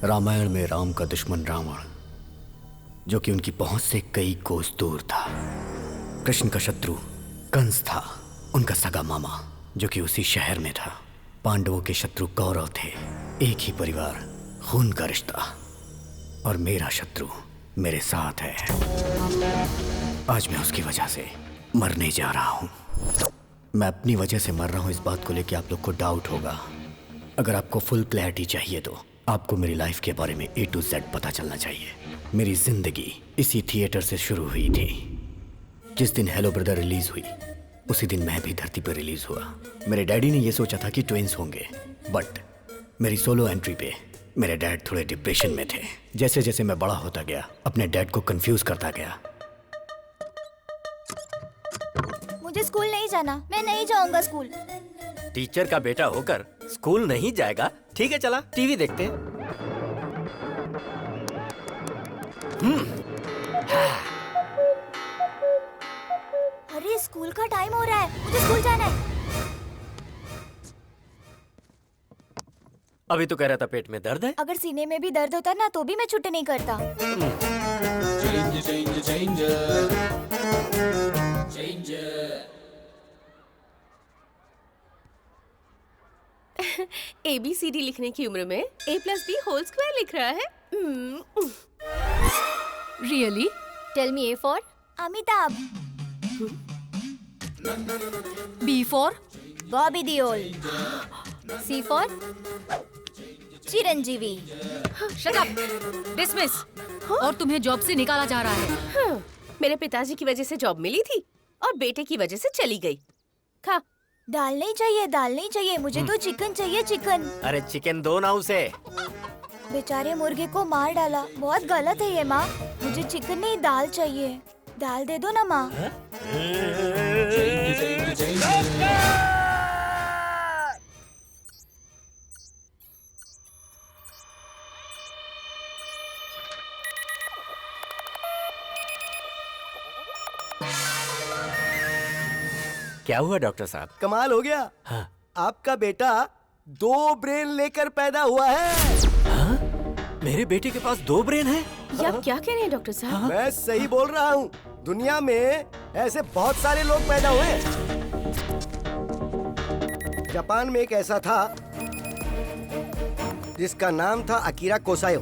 रामायण में राम का दुश्मन रावण, जो कि उनकी पहुंच से कई कोस दूर था। कृष्ण का शत्रु कंस था, उनका सगा मामा, जो कि उसी शहर में था। पांडवों के शत्रु कौरव थे, एक ही परिवार, खून का रिश्ता। और मेरा शत्रु मेरे साथ है। आज मैं उसकी वजह से मरने जा रहा हूं। मैं अपनी वजह से मर रहा हूं, इस बात को लेकर आप लोग को डाउट होगा। अगर आपको फुल क्लैरिटी चाहिए तो आपको मेरी लाइफ के बारे में A to Z पता चलना चाहिए। मेरी जिंदगी इसी थिएटर से शुरू हुई थी। जिस दिन हेलो ब्रदर रिलीज हुई, उसी दिन मैं भी धरती पर रिलीज हुआ। मेरे डैडी ने यह सोचा था कि ट्विंस होंगे, बट मेरी सोलो एंट्री पे मेरे डैड थोड़े डिप्रेशन में थे। जैसे जैसे मैं बड़ा होता गया, अपने डैड को कंफ्यूज करता गया। मुझे स्कूल नहीं जाना, मैं नहीं जाऊंगा स्कूल। टीचर का बेटा होकर स्कूल नहीं जाएगा? ठीक है, चला टीवी देखते हैं। अरे स्कूल का टाइम हो रहा है, मुझे स्कूल जाना है। अभी तो कह रहा था पेट में दर्द है। अगर सीने में भी दर्द होता ना तो भी मैं छुट्टी नहीं करता। ABCD लिखने की उम्र में A+B² लिख रहा है। Really? Tell me A for Amitabh, B for? Bobby Deol, C for Chiranjeevi. Shut up! Dismiss! और तुम्हें जॉब से निकाला जा रहा है। मेरे पिताजी की वजह से जॉब मिली थी और बेटे की वजह से चली गई। खा। दाल नहीं चाहिए, दाल नहीं चाहिए, मुझे तो चिकन चाहिए, चिकन। अरे चिकन दो ना उसे। बेचारे मुर्गे को मार डाला, बहुत गलत है ये माँ। मुझे चिकन नहीं, दाल चाहिए। दाल दे दो ना माँ। क्या हुआ डॉक्टर साहब? कमाल हो गया। हाँ। आपका बेटा 2 ब्रेन लेकर पैदा हुआ है। हाँ? मेरे बेटे के पास 2 ब्रेन है? ये आप क्या कह रहे हैं डॉक्टर साहब? मैं सही बोल रहा हूँ। दुनिया में ऐसे बहुत सारे लोग पैदा हुए हैं। जापान में एक ऐसा था जिसका नाम था Akira Kosayo.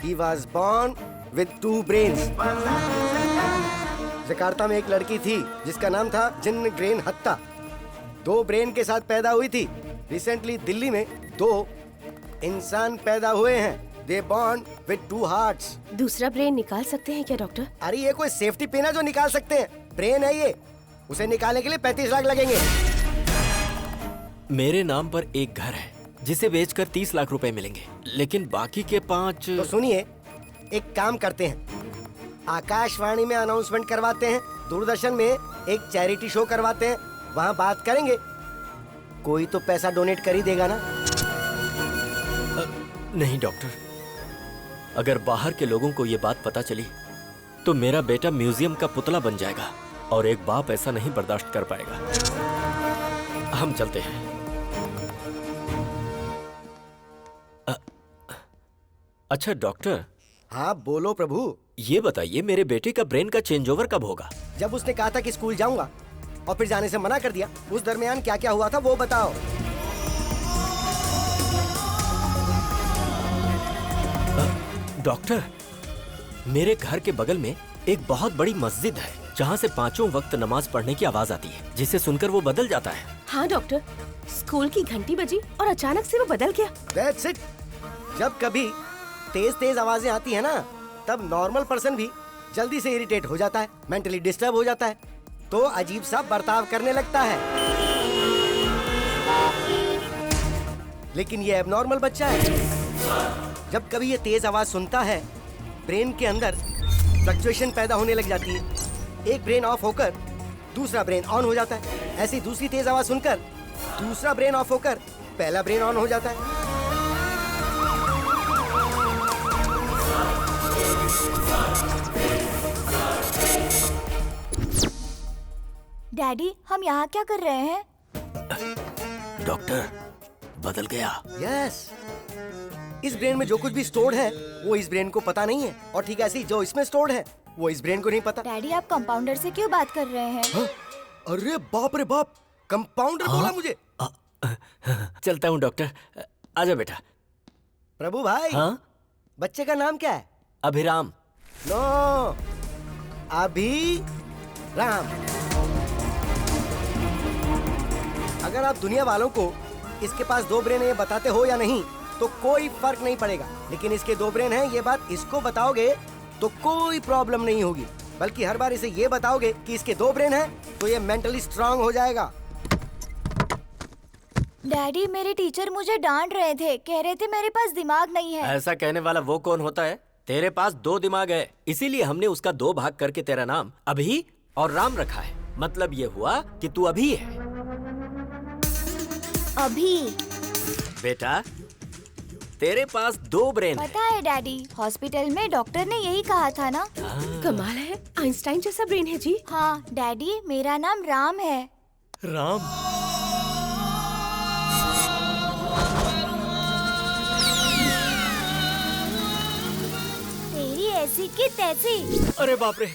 He was born with 2 brains. Jakarta में एक लड़की थी जिसका नाम था जिन ग्रेन हत्ता, 2 ब्रेन के साथ पैदा हुई थी। रिसेंटली दिल्ली में 2 इंसान पैदा हुए हैं। They born with 2 hearts. दूसरा ब्रेन निकाल सकते हैं क्या डॉक्टर? अरे ये कोई सेफ्टी पिन है जो निकाल सकते हैं? ब्रेन है ये, उसे निकालने के लिए 35 लाख लगेंगे। मेरे नाम पर एक घर है जिसे बेचकर 30 लाख रुपए मिलेंगे, लेकिन बाकी के 5। तो सुनिए, एक काम करते हैं, आकाशवाणी में अनाउंसमेंट करवाते हैं, दूरदर्शन में एक चैरिटी शो करवाते हैं, वहाँ बात करेंगे। कोई तो पैसा डोनेट कर ही देगा ना। नहीं डॉक्टर, अगर बाहर के लोगों को ये बात पता चली तो मेरा बेटा म्यूजियम का पुतला बन जाएगा और एक बाप ऐसा नहीं बर्दाश्त कर पाएगा। हम चलते हैं। अच्छा डॉक्टर। हाँ बोलो प्रभु। ये बताइए, मेरे बेटे का ब्रेन का चेंज ओवर कब होगा? जब उसने कहा था कि स्कूल जाऊंगा और फिर जाने से मना कर दिया, उस दरमियान क्या क्या हुआ था वो बताओ। डॉक्टर, मेरे घर के बगल में एक बहुत बड़ी मस्जिद है जहाँ से 5 वक्त नमाज पढ़ने की आवाज आती है, जिसे सुनकर वो बदल जाता है। हाँ डॉक्टर, स्कूल की घंटी बजी और अचानक से वो बदल गया। That's it. जब कभी तेज तेज आवाजें आती है ना, तब नॉर्मल पर्सन भी जल्दी से इरिटेट हो जाता है, मेंटली डिस्टर्ब हो जाता है, तो अजीब सा बर्ताव करने लगता है। लेकिन ये एबनॉर्मल बच्चा है। जब कभी ये तेज आवाज सुनता है, ब्रेन के अंदर फ्लक्चुएशन पैदा होने लग जाती है। एक ब्रेन ऑफ होकर दूसरा ब्रेन ऑन हो जाता है। ऐसी दूसरी तेज आवाज सुनकर दूसरा ब्रेन ऑफ होकर पहला ब्रेन ऑन हो जाता है। डैडी, हम यहाँ क्या कर रहे हैं? डॉक्टर, बदल गया। यस, इस ब्रेन में जो कुछ भी स्टोर्ड है वो इस ब्रेन को पता नहीं है, और ठीक ऐसे ही जो इसमें स्टोर्ड है वो इस ब्रेन को नहीं पता। डैडी आप कंपाउंडर से क्यों बात कर रहे हैं? हाँ? अरे बाप रे बाप, कंपाउंडर बोला मुझे। चलता हूँ डॉक्टर। आजा बेटा। प्रभु भाई, हाँ? बच्चे का नाम क्या है? अभिराम। नो, अभी राम। अगर आप दुनिया वालों को इसके पास 2 ब्रेन है ये बताते हो या नहीं तो कोई फर्क नहीं पड़ेगा, लेकिन इसके 2 ब्रेन हैं ये बात इसको बताओगे तो कोई प्रॉब्लम नहीं होगी, बल्कि हर बार इसे ये बताओगे कि इसके 2 ब्रेन हैं तो ये मेंटली स्ट्रांग हो जाएगा। डैडी मेरे टीचर मुझे डांट रहे थे, कह रहे थे मेरे पास दिमाग नहीं है। ऐसा कहने वाला वो कौन होता है? तेरे पास 2 दिमाग है, इसीलिए हमने उसका 2 भाग करके तेरा नाम अभी और राम रखा है। मतलब ये हुआ कि तू अभी है। अभी? बेटा तेरे पास 2 ब्रेन है। पता है डैडी, हॉस्पिटल में डॉक्टर ने यही कहा था ना। कमाल है, आइंस्टाइन जैसा ब्रेन है जी। हाँ डैडी, मेरा नाम राम है। राम? तेरी ऐसी की तैसी। अरे बाप रे,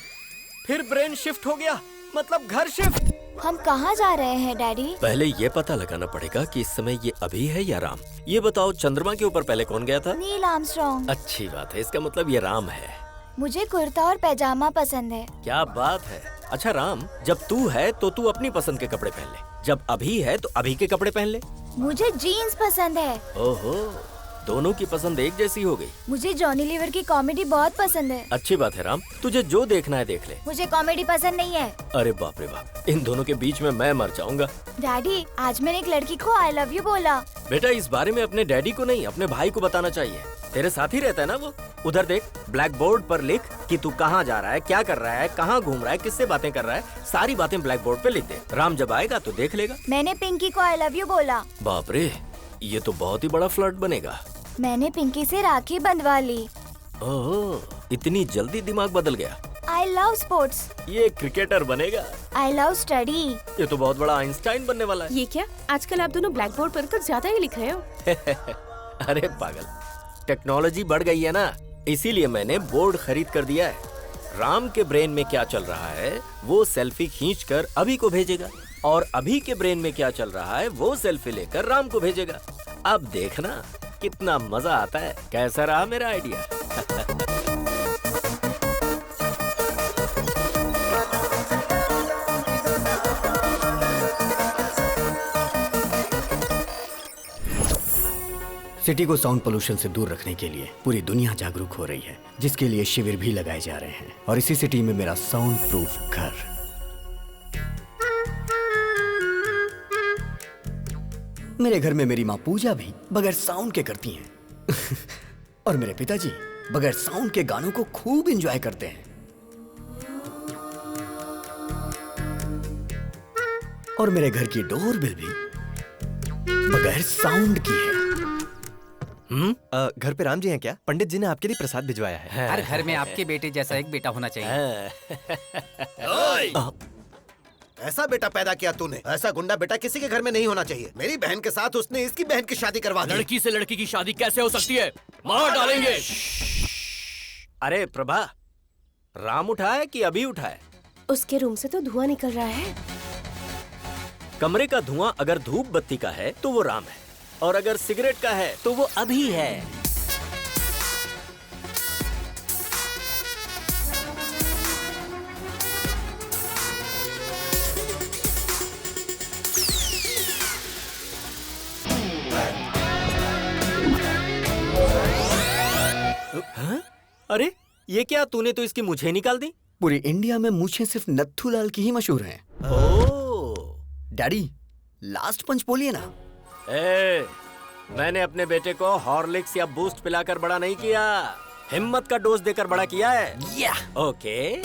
फिर ब्रेन शिफ्ट हो गया, मतलब घर शिफ्ट। हम कहाँ जा रहे हैं डैडी? पहले ये पता लगाना पड़ेगा कि इस समय ये अभी है या राम। ये बताओ, चंद्रमा के ऊपर पहले कौन गया था? Neil Armstrong. अच्छी बात है, इसका मतलब ये राम है। मुझे कुर्ता और पैजामा पसंद है। क्या बात है। अच्छा राम, जब तू है तो तू अपनी पसंद के कपड़े पहन ले, जब अभी है तो अभी के कपड़े पहन ले। मुझे जीन्स पसंद है। ओहो, दोनों की पसंद एक जैसी हो गई। मुझे जॉनी लीवर की कॉमेडी बहुत पसंद है। अच्छी बात है राम, तुझे जो देखना है देख ले। मुझे कॉमेडी पसंद नहीं है। अरे बाप रे बाप, इन दोनों के बीच में मैं मर जाऊंगा। डैडी आज मैंने एक लड़की को आई लव यू बोला। बेटा इस बारे में अपने डैडी को नहीं, अपने भाई को बताना चाहिए। तेरे साथ ही रहता है ना वो। उधर देख, ब्लैक बोर्ड पर लिख कि तू कहाँ जा रहा है, क्या कर रहा है, कहाँ घूम रहा है, किससे बातें कर रहा है, सारी बातें ब्लैक बोर्ड पे लिख दे। राम जब आएगा तो देख लेगा। मैंने पिंकी को आई लव यू बोला। बाप रे, ये तो बहुत ही बड़ा फ्लर्ट बनेगा। मैंने पिंकी से राखी बंधवा ली। ओह, इतनी जल्दी दिमाग बदल गया। I love sports. ये क्रिकेटर बनेगा। I love study. ये तो बहुत बड़ा आइंस्टाइन बनने वाला है। ये क्या, आजकल आप दोनों ब्लैक बोर्ड पर कुछ ज्यादा ही लिख रहे हो। अरे पागल, टेक्नोलॉजी बढ़ गई है ना, इसीलिए मैंने बोर्ड खरीद कर दिया है। राम के ब्रेन में क्या चल रहा है वो सेल्फी खींचकर अभी को भेजेगा, और अभी के ब्रेन में क्या चल रहा है वो सेल्फी लेकर राम को भेजेगा। अब देखना कितना मजा आता है। कैसा रहा मेरा आइडिया? सिटी को साउंड पोल्यूशन से दूर रखने के लिए पूरी दुनिया जागरूक हो रही है, जिसके लिए शिविर भी लगाए जा रहे हैं। और इसी सिटी में मेरा साउंड प्रूफ घर। मेरे घर में मेरी माँ पूजा भी बगैर साउंड के करती हैं। और मेरे पिताजी बगैर साउंड के गानों को खूब एंजॉय करते हैं। और मेरे घर की डोरबेल भी बगैर साउंड की है। घर पे राम जी हैं क्या? पंडित जी ने आपके लिए प्रसाद भिजवाया है। हर घर में आपके बेटे जैसा एक बेटा होना चाहिए। ऐसा बेटा पैदा किया तूने, ऐसा गुंडा बेटा किसी के घर में नहीं होना चाहिए। मेरी बहन के साथ उसने इसकी बहन की शादी करवा दी। लड़की से लड़की की शादी कैसे हो सकती है? मार डालेंगे। अरे प्रभा, राम उठा है कि अभी उठा है? उसके रूम से तो धुआं निकल रहा है। कमरे का धुआं अगर धूप बत्ती का है तो वो राम है, और अगर सिगरेट का है तो वो अभी है। हाँ? अरे ये क्या, तूने तो इसकी मूछें निकाल दी। पूरी इंडिया में मूछें सिर्फ नत्थूलाल की ही मशहूर हैं। ओह डैडी, लास्ट पंच बोलिए ना। मैंने अपने बेटे को हॉर्लिक्स या बूस्ट पिलाकर बड़ा नहीं किया, हिम्मत का डोज देकर बड़ा किया है। या ओके।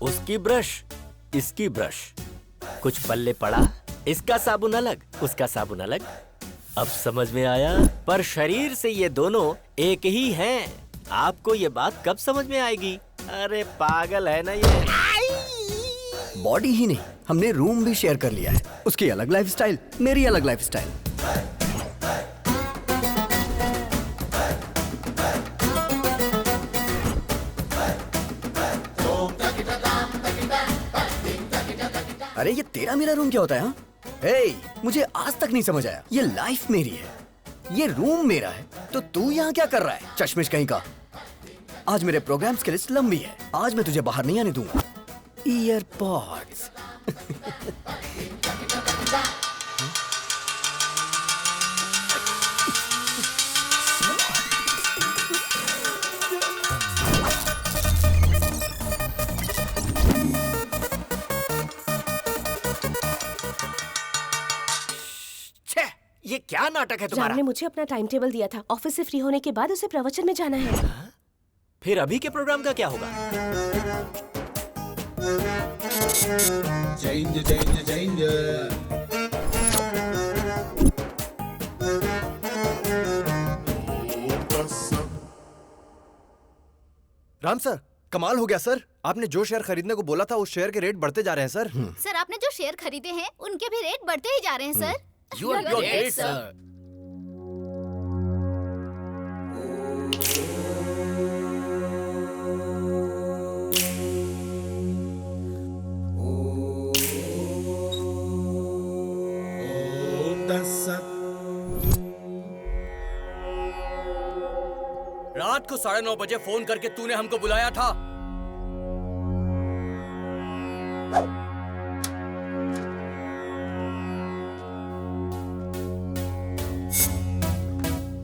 उसकी ब्रश, इसकी ब्रश, कुछ पल्ले पड़ा, इसका साबुन अलग, उसका साबुन अलग। अब समझ में आया, पर शरीर से ये दोनों एक ही हैं। आपको ये बात कब समझ में आएगी? अरे पागल है ना ये। बॉडी ही नहीं, हमने रूम भी शेयर कर लिया है। उसकी अलग लाइफस्टाइल, मेरी अलग लाइफस्टाइल। अरे ये तेरा मेरा रूम क्या होता है? हाँ? हे, मुझे आज तक नहीं समझ आया। ये लाइफ मेरी है, ये रूम मेरा है, तो तू यहाँ क्या कर रहा है? चश्मिश कहीं का। आज मेरे प्रोग्राम्स की लिस्ट लंबी है, आज मैं तुझे बाहर नहीं आने दूंगा। ईयरपॉड्स। ये क्या नाटक है राम तुम्हारा? ने मुझे अपना टाइम टेबल दिया था। ऑफिस से फ्री होने के बाद उसे प्रवचन में जाना है। फिर अभी के प्रोग्राम का क्या होगा? राम सर, कमाल हो गया सर। आपने जो शेयर खरीदने को बोला था उस शेयर के रेट बढ़ते जा रहे हैं सर। सर आपने जो शेयर खरीदे हैं उनके भी रेट बढ़ते ही जा रहे हैं sir. You are great, sir. रात को 9:30 बजे फोन करके तूने हमको बुलाया था।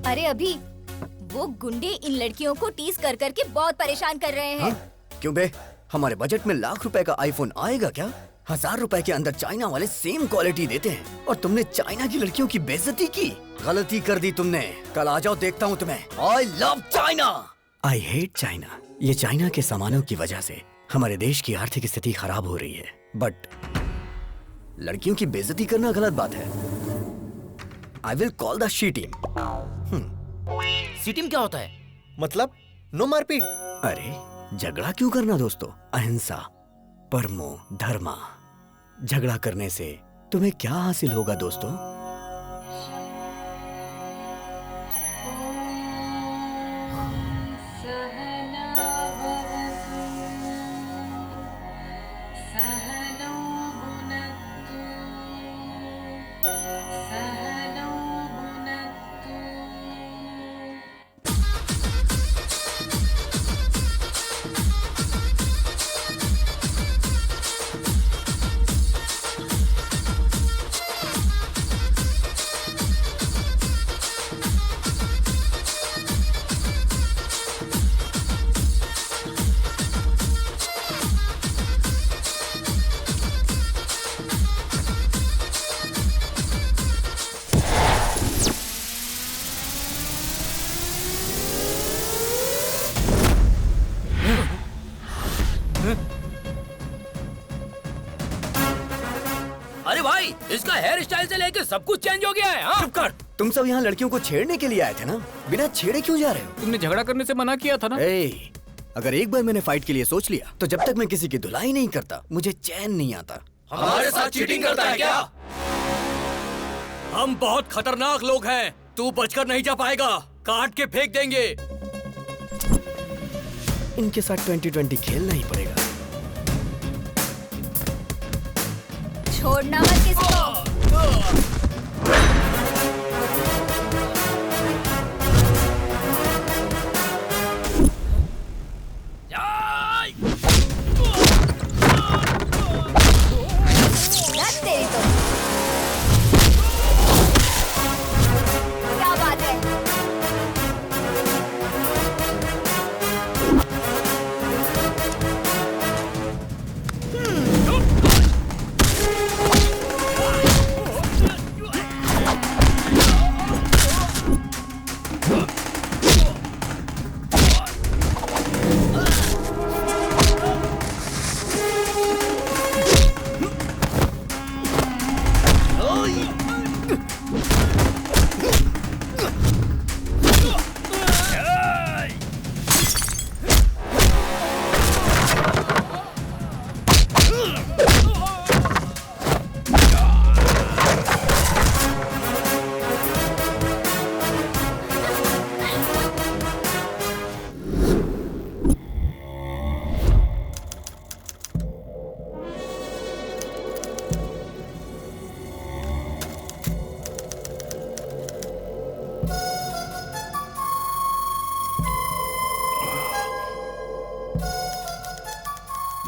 अरे अभी वो गुंडे इन लड़कियों को टीज कर करके बहुत परेशान कर रहे हैं। हाँ? क्यों बे? हमारे बजट में ₹1,00,000 का आईफोन आएगा क्या? ₹1,000 के अंदर चाइना वाले सेम क्वालिटी देते हैं और तुमने चाइना की लड़कियों की बेइज्जती की। गलती कर दी तुमने। कल आ जाओ, देखता हूँ तुम्हें। I love China. I hate China. ये चाइना के सामानों की वजह से हमारे देश की आर्थिक स्थिति खराब हो रही है, बट लड़कियों की बेइज्जती करना गलत बात है। I will call the she team. C team क्या होता है? मतलब नो मारपीट। अरे झगड़ा क्यों करना दोस्तों? अहिंसा, परमो धर्मा। झगड़ा करने से तुम्हें क्या हासिल होगा दोस्तों? अरे भाई, इसका हेयर स्टाइल से लेके सब कुछ चेंज हो गया है। हाँ? चुप कर। तुम सब यहाँ लड़कियों को छेड़ने के लिए आए थे ना? बिना छेड़े क्यों जा रहे हो? तुमने झगड़ा करने से मना किया था ना? ए, अगर एक बार मैंने फाइट के लिए सोच लिया तो जब तक मैं किसी की धुलाई नहीं करता मुझे चैन नहीं आता। हमारे साथ चीटिंग करता है क्या? हम बहुत खतरनाक लोग हैं। तू बचकर नहीं जा पाएगा। काट के फेंक देंगे। इनके साथ 2020 खेलना ही पड़ेगा। छोड़ना मत किसी को। नट तेरी तो। क्या बात है?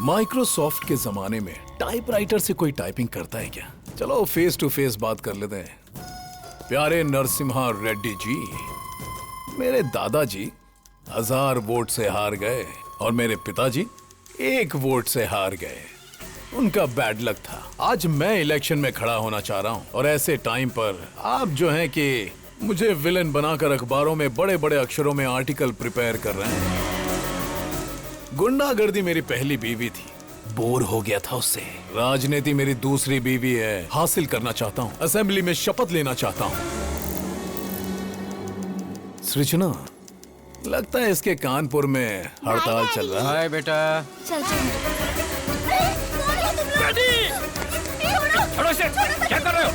माइक्रोसॉफ्ट के जमाने में टाइपराइटर से कोई टाइपिंग करता है क्या? चलो फेस टू फेस बात कर लेते हैं। प्यारे नरसिम्हा रेड्डी जी, मेरे दादाजी 1000 वोट से हार गए और मेरे पिताजी 1 वोट से हार गए। उनका बैड लक था। आज मैं इलेक्शन में खड़ा होना चाह रहा हूं और ऐसे टाइम पर आप जो हैं कि मुझे विलेन बनाकर अखबारों में बड़े बड़े अक्षरों में आर्टिकल प्रिपेयर कर रहे हैं। गुंडागर्दी मेरी पहली बीवी थी, बोर हो गया था उससे। राजनीति मेरी दूसरी बीवी है, हासिल करना चाहता हूँ। असेंबली में शपथ लेना चाहता हूँ। सृजना, लगता है इसके कानपुर में हड़ताल चल रहा है। हाय बेटा। चल छोड़ो इसे, क्या कर रहे हो?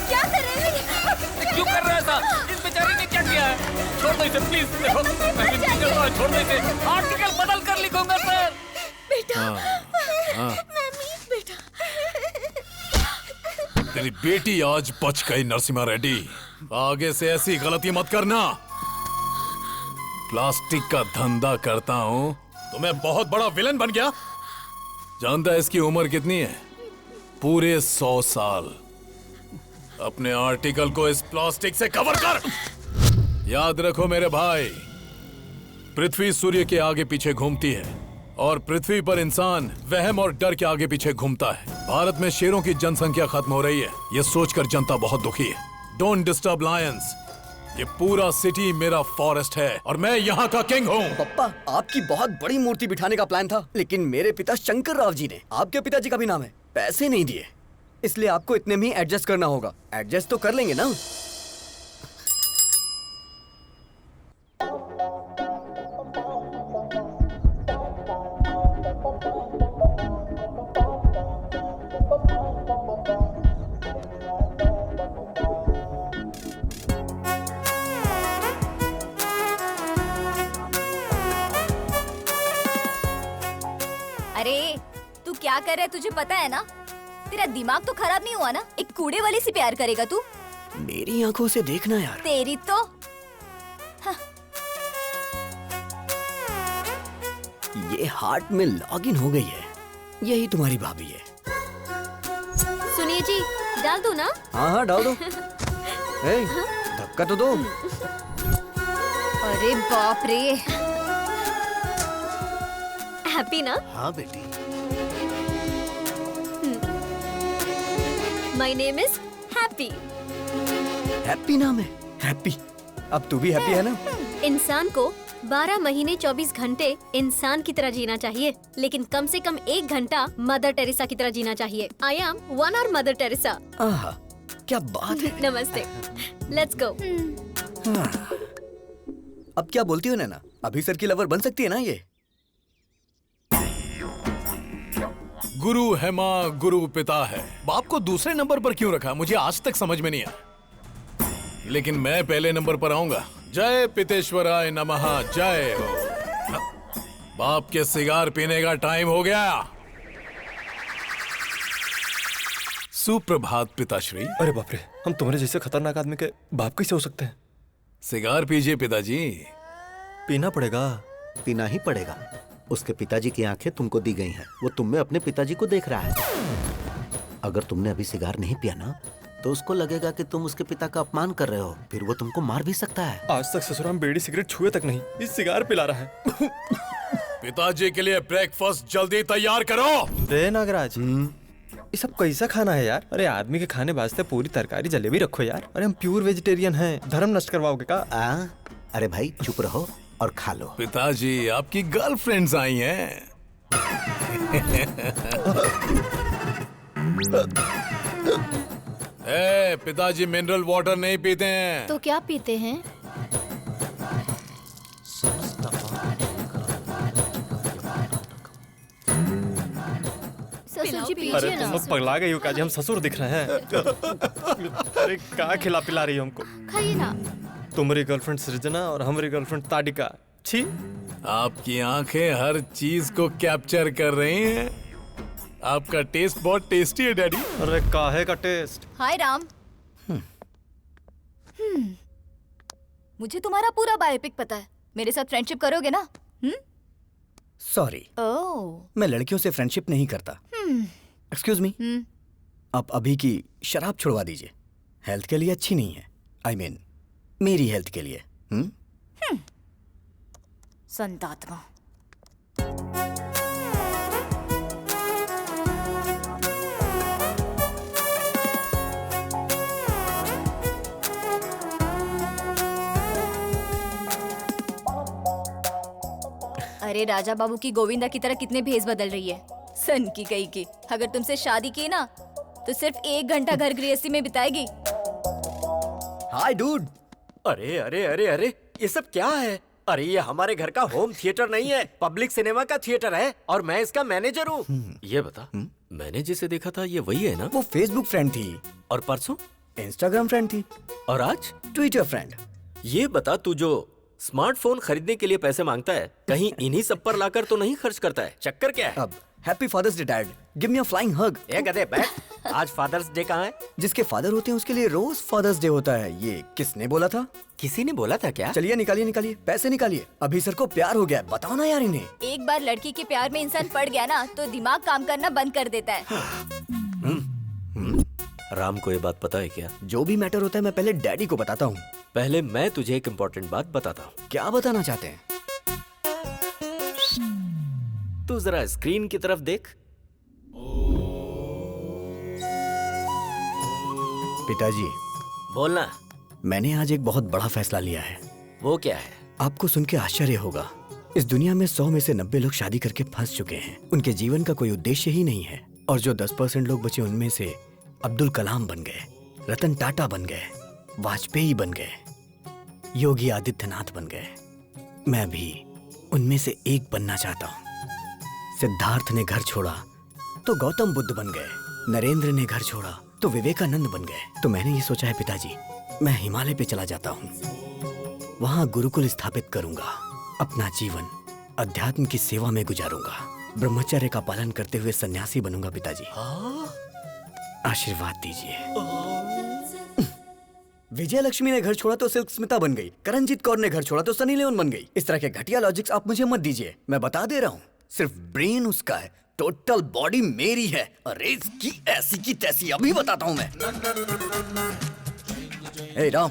क्या कर रहे हैं? क्यों कर रहे हो ऐसा? इस बेचारे ने क्या किया है? छोड़ दो इसे प्लीज। देखो मैं विनती कर रहा हूं, छोड़ दो इसे। आर्टिकल बदल कर लिखूंगा सर। बेटा, हाँ। मम्मी, बेटा। तेरी बेटी आज बच गई नरसिम्हा रेड्डी। आगे से ऐसी गलती मत करना। प्लास्टिक का धंधा करता हूँ तो मैं बहुत बड़ा विलन बन गया। जानता है इसकी उम्र कितनी है? पूरे 100 साल। अपने आर्टिकल को इस प्लास्टिक से कवर कर। याद रखो मेरे भाई, पृथ्वी सूर्य के आगे पीछे घूमती है और पृथ्वी पर इंसान वहम और डर के आगे पीछे घूमता है। भारत में शेरों की जनसंख्या खत्म हो रही है, ये सोचकर जनता बहुत दुखी है। Don't disturb Lions. ये पूरा सिटी मेरा फॉरेस्ट है और मैं यहाँ का किंग हूँ। पप्पा, आपकी बहुत बड़ी मूर्ति बिठाने का प्लान था, लेकिन मेरे पिता शंकर राव जी ने, आपके पिताजी का भी नाम है, पैसे नहीं दिए। इसलिए आपको इतने में ही एडजस्ट करना होगा। एडजस्ट तो कर लेंगे ना? अरे तू क्या कर रहा है, तुझे पता है ना? तेरा दिमाग तो खराब नहीं हुआ ना? एक कूड़े वाले से प्यार करेगा तू? मेरी आंखों से देखना यार। तेरी तो ये हार्ट में लॉगिन हो गई है। यही तुम्हारी भाभी है। सुनिए जी, डाल दो ना? हाँ हाँ डाल दो। ए, धक्का तो दो। अरे बाप रे। हैप्पी ना? हाँ बेटी। My name is happy. Happy नाम है? हैप्पी। अब तू भी हैप्पी है ना? इंसान को 12 महीने 24 घंटे इंसान की तरह जीना चाहिए, लेकिन कम से कम 1 घंटा मदर टेरेसा की तरह जीना चाहिए। I am 1 our Mother Teresa. आहा, क्या बात है। नमस्ते। Let's go. अब क्या बोलती हो नैना? अभी सर की लवर बन सकती है ना ये? गुरु है माँ, गुरु पिता है। बाप को दूसरे नंबर पर क्यों रखा, मुझे आज तक समझ में नहीं आया। लेकिन मैं पहले नंबर पर आऊंगा। जय पितेश्वराय नमः, जय हो। बाप के सिगार पीने का टाइम हो गया। सुप्रभात पिताश्री। अरे बाप रे, हम तुम्हारे जैसे खतरनाक आदमी के बाप कैसे हो सकते हैं? सिगार पीजिए पिताजी। पीना पड़ेगा। पीना ही पड़ेगा। उसके पिताजी की आंखें तुमको दी गई हैं। वो तुम में अपने पिताजी को देख रहा है। अगर तुमने अभी सिगार नहीं पिया ना, तो उसको लगेगा कि तुम उसके पिता का अपमान कर रहे हो। फिर वो तुमको मार भी सकता है। आज तक ससुराल में बीड़ी सिगरेट छुए तक नहीं, इस सिगार पिला रहा है। पिताजी के लिए ब्रेकफास्ट जल्दी तैयार करो। रे नागराज, ये सब कैसा खाना है यार? अरे आदमी के खाने वास्ते पूरी तरकारी जलेबी रखो यार। अरे हम प्योर वेजिटेरियन हैं, धर्म नष्ट करवाओगे का? अरे भाई चुप रहो और खा लो। पिताजी, आपकी गर्लफ्रेंड्स आई हैं। पिताजी मिनरल वाटर नहीं पीते हैं। तो क्या पीते हैं? ससुर जी अरे पीजिए तुम ना। लोग पगला गई हो काजी, हम ससुर दिख रहे हैं। अरे क्या खिला पिला रही हो हमको? खाइए ना। तुम्हारी गर्लफ्रेंड सृजना और हमारी गर्लफ्रेंड ताडिका। छी। आपकी आंखें हर चीज को कैप्चर कर रही हैं। आपका टेस्ट बहुत टेस्टी है डैडी। अरे काहे का टेस्ट? हाय राम। मुझे तुम्हारा पूरा बायोपिक पता है। मेरे साथ फ्रेंडशिप करोगे ना? सॉरी, ओह मैं लड़कियों से फ्रेंडशिप नहीं करता। एक्सक्यूज मी, आप अभी की शराब छुड़वा दीजिए, हेल्थ के लिए अच्छी नहीं है। आई मीन मेरी हेल्थ के लिए। संतात्मा। अरे राजा बाबू की गोविंदा की तरह कितने भेस बदल रही है, सन की कही की। अगर तुमसे शादी की ना तो सिर्फ 1 घंटा घर गृहस्थी में बिताएगी। हाय डूड। अरे अरे अरे अरे, ये सब क्या है? अरे ये हमारे घर का होम थिएटर नहीं है, पब्लिक सिनेमा का थिएटर है और मैं इसका मैनेजर हूँ। ये बता, मैंने जिसे देखा था ये वही है ना? वो फेसबुक फ्रेंड थी। और परसों इंस्टाग्राम फ्रेंड थी। और आज ट्विटर फ्रेंड। ये बता, तू जो स्मार्टफोन खरीदने के लिए पैसे मांगता है, कहीं इन्हीं सब पर लाकर तो नहीं खर्च करता है? चक्कर क्या है? अब happy father's day dad, give me a flying hug. ए गधे बैठ, आज फादर्स डे कहाँ है? जिसके फादर होते हैं उसके लिए रोज फादर्स डे होता है। ये किसने बोला था? किसी ने बोला था क्या? चलिए निकालिए निकालिए, पैसे निकालिए। अभी सर को प्यार हो गया है, बताओ ना यार इन्हें। एक बार लड़की के प्यार में इंसान पड़ गया ना तो दिमाग काम करना बंद कर देता है। राम को ये बात पता है क्या? जो भी मैटर होता है मैं पहले डैडी को बताता हूँ। पहले मैं तुझे एक इम्पोर्टेंट बात बताता हूँ। क्या बताना चाहते हैं? तू जरा स्क्रीन की तरफ देख। पिताजी, बोलना। मैंने आज एक बहुत बड़ा फैसला लिया है। वो क्या है? आपको सुन के आश्चर्य होगा, इस दुनिया में 100 में से 90 लोग शादी करके फंस चुके हैं। उनके जीवन का कोई उद्देश्य ही नहीं है। और जो 10% लोग बचे उनमें से अब्दुल कलाम बन गए, रतन टाटा बन गए, वाजपेयी बन गए, योगी आदित्यनाथ बन गए। मैं भी उनमें से एक बनना चाहता हूँ। सिद्धार्थ ने घर छोड़ा तो गौतम बुद्ध बन गए, नरेंद्र ने घर छोड़ा तो विवेकानंद बन गए। तो मैंने ये सोचा है पिताजी, मैं हिमालय पे चला जाता हूँ, वहां गुरुकुल स्थापित करूंगा, अपना जीवन अध्यात्म की सेवा में गुजारूंगा, ब्रह्मचर्य का पालन करते हुए सन्यासी बनूंगा। पिताजी आशीर्वाद दीजिए। विजय लक्ष्मी ने घर छोड़ा तो सिल्क स्मिता बन गई, करणजीत कौर ने घर छोड़ा तो सनी लियोन बन गई। इस तरह के घटिया लॉजिक्स आप मुझे मत दीजिए। मैं बता दे रहा हूँ, सिर्फ ब्रेन उसका है, टोटल बॉडी मेरी है। अरे इसकी ऐसी की तैसी अभी बताता हूँ मैं। ए राम,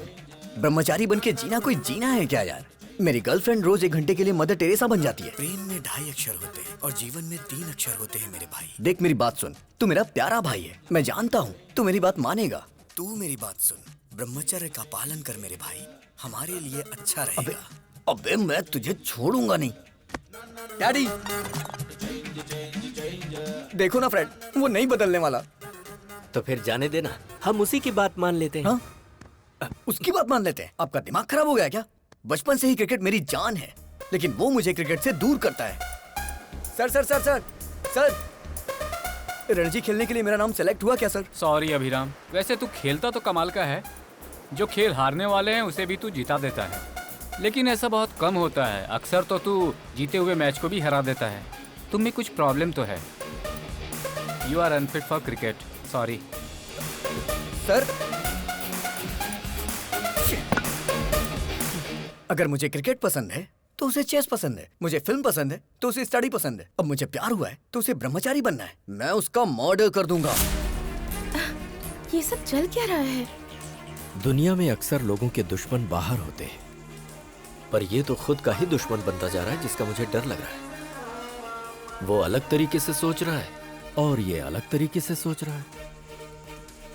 ब्रह्मचारी बन के जीना कोई जीना है क्या यार? मेरी गर्लफ्रेंड रोज 1 घंटे के लिए मदर टेरेसा बन जाती है। प्रेम में 2.5 अक्षर होते हैं और जीवन में 3 अक्षर होते हैं मेरे भाई। देख मेरी बात सुन, तू मेरा प्यारा भाई है, मैं जानता हूँ तू मेरी बात मानेगा। तू मेरी बात सुन, ब्रह्मचर्य का पालन कर मेरे भाई, हमारे लिए अच्छा रहेगा। अबे मैं तुझे छोड़ूंगा नहीं। डैडी देखो ना फ्रेंड, वो नहीं बदलने वाला। तो फिर जाने देना, हम उसी की बात मान लेते हैं। हाँ? उसकी बात मान लेते हैं? आपका दिमाग खराब हो गया क्या? बचपन से ही क्रिकेट मेरी जान है, लेकिन वो मुझे क्रिकेट से दूर करता है। Sir sir sir sir sir, Ranji खेलने के लिए मेरा नाम सेलेक्ट हुआ क्या सर? सॉरी अभिराम, वैसे तू खेलता तो कमाल का है। जो खेल हारने वाले हैं उसे भी तू जिता देता है, लेकिन ऐसा बहुत कम होता है। अक्सर तो तू जीते हुए मैच को भी हरा देता है। तुम में कुछ प्रॉब्लम तो है। You are unfit for cricket, sorry. Sir अगर मुझे क्रिकेट पसंद है तो उसे चेस पसंद है, मुझे फिल्म पसंद है तो उसे स्टडी पसंद है, अब मुझे प्यार हुआ है तो उसे ब्रह्मचारी बनना है। मैं उसका मर्डर कर दूंगा। ये सब चल क्या रहा है? दुनिया में अक्सर लोगों के दुश्मन बाहर होते हैं, पर ये तो खुद का ही दुश्मन बनता जा रहा है, जिसका मुझे डर लग रहा है। वो अलग तरीके से सोच रहा है और ये अलग तरीके से सोच रहा है।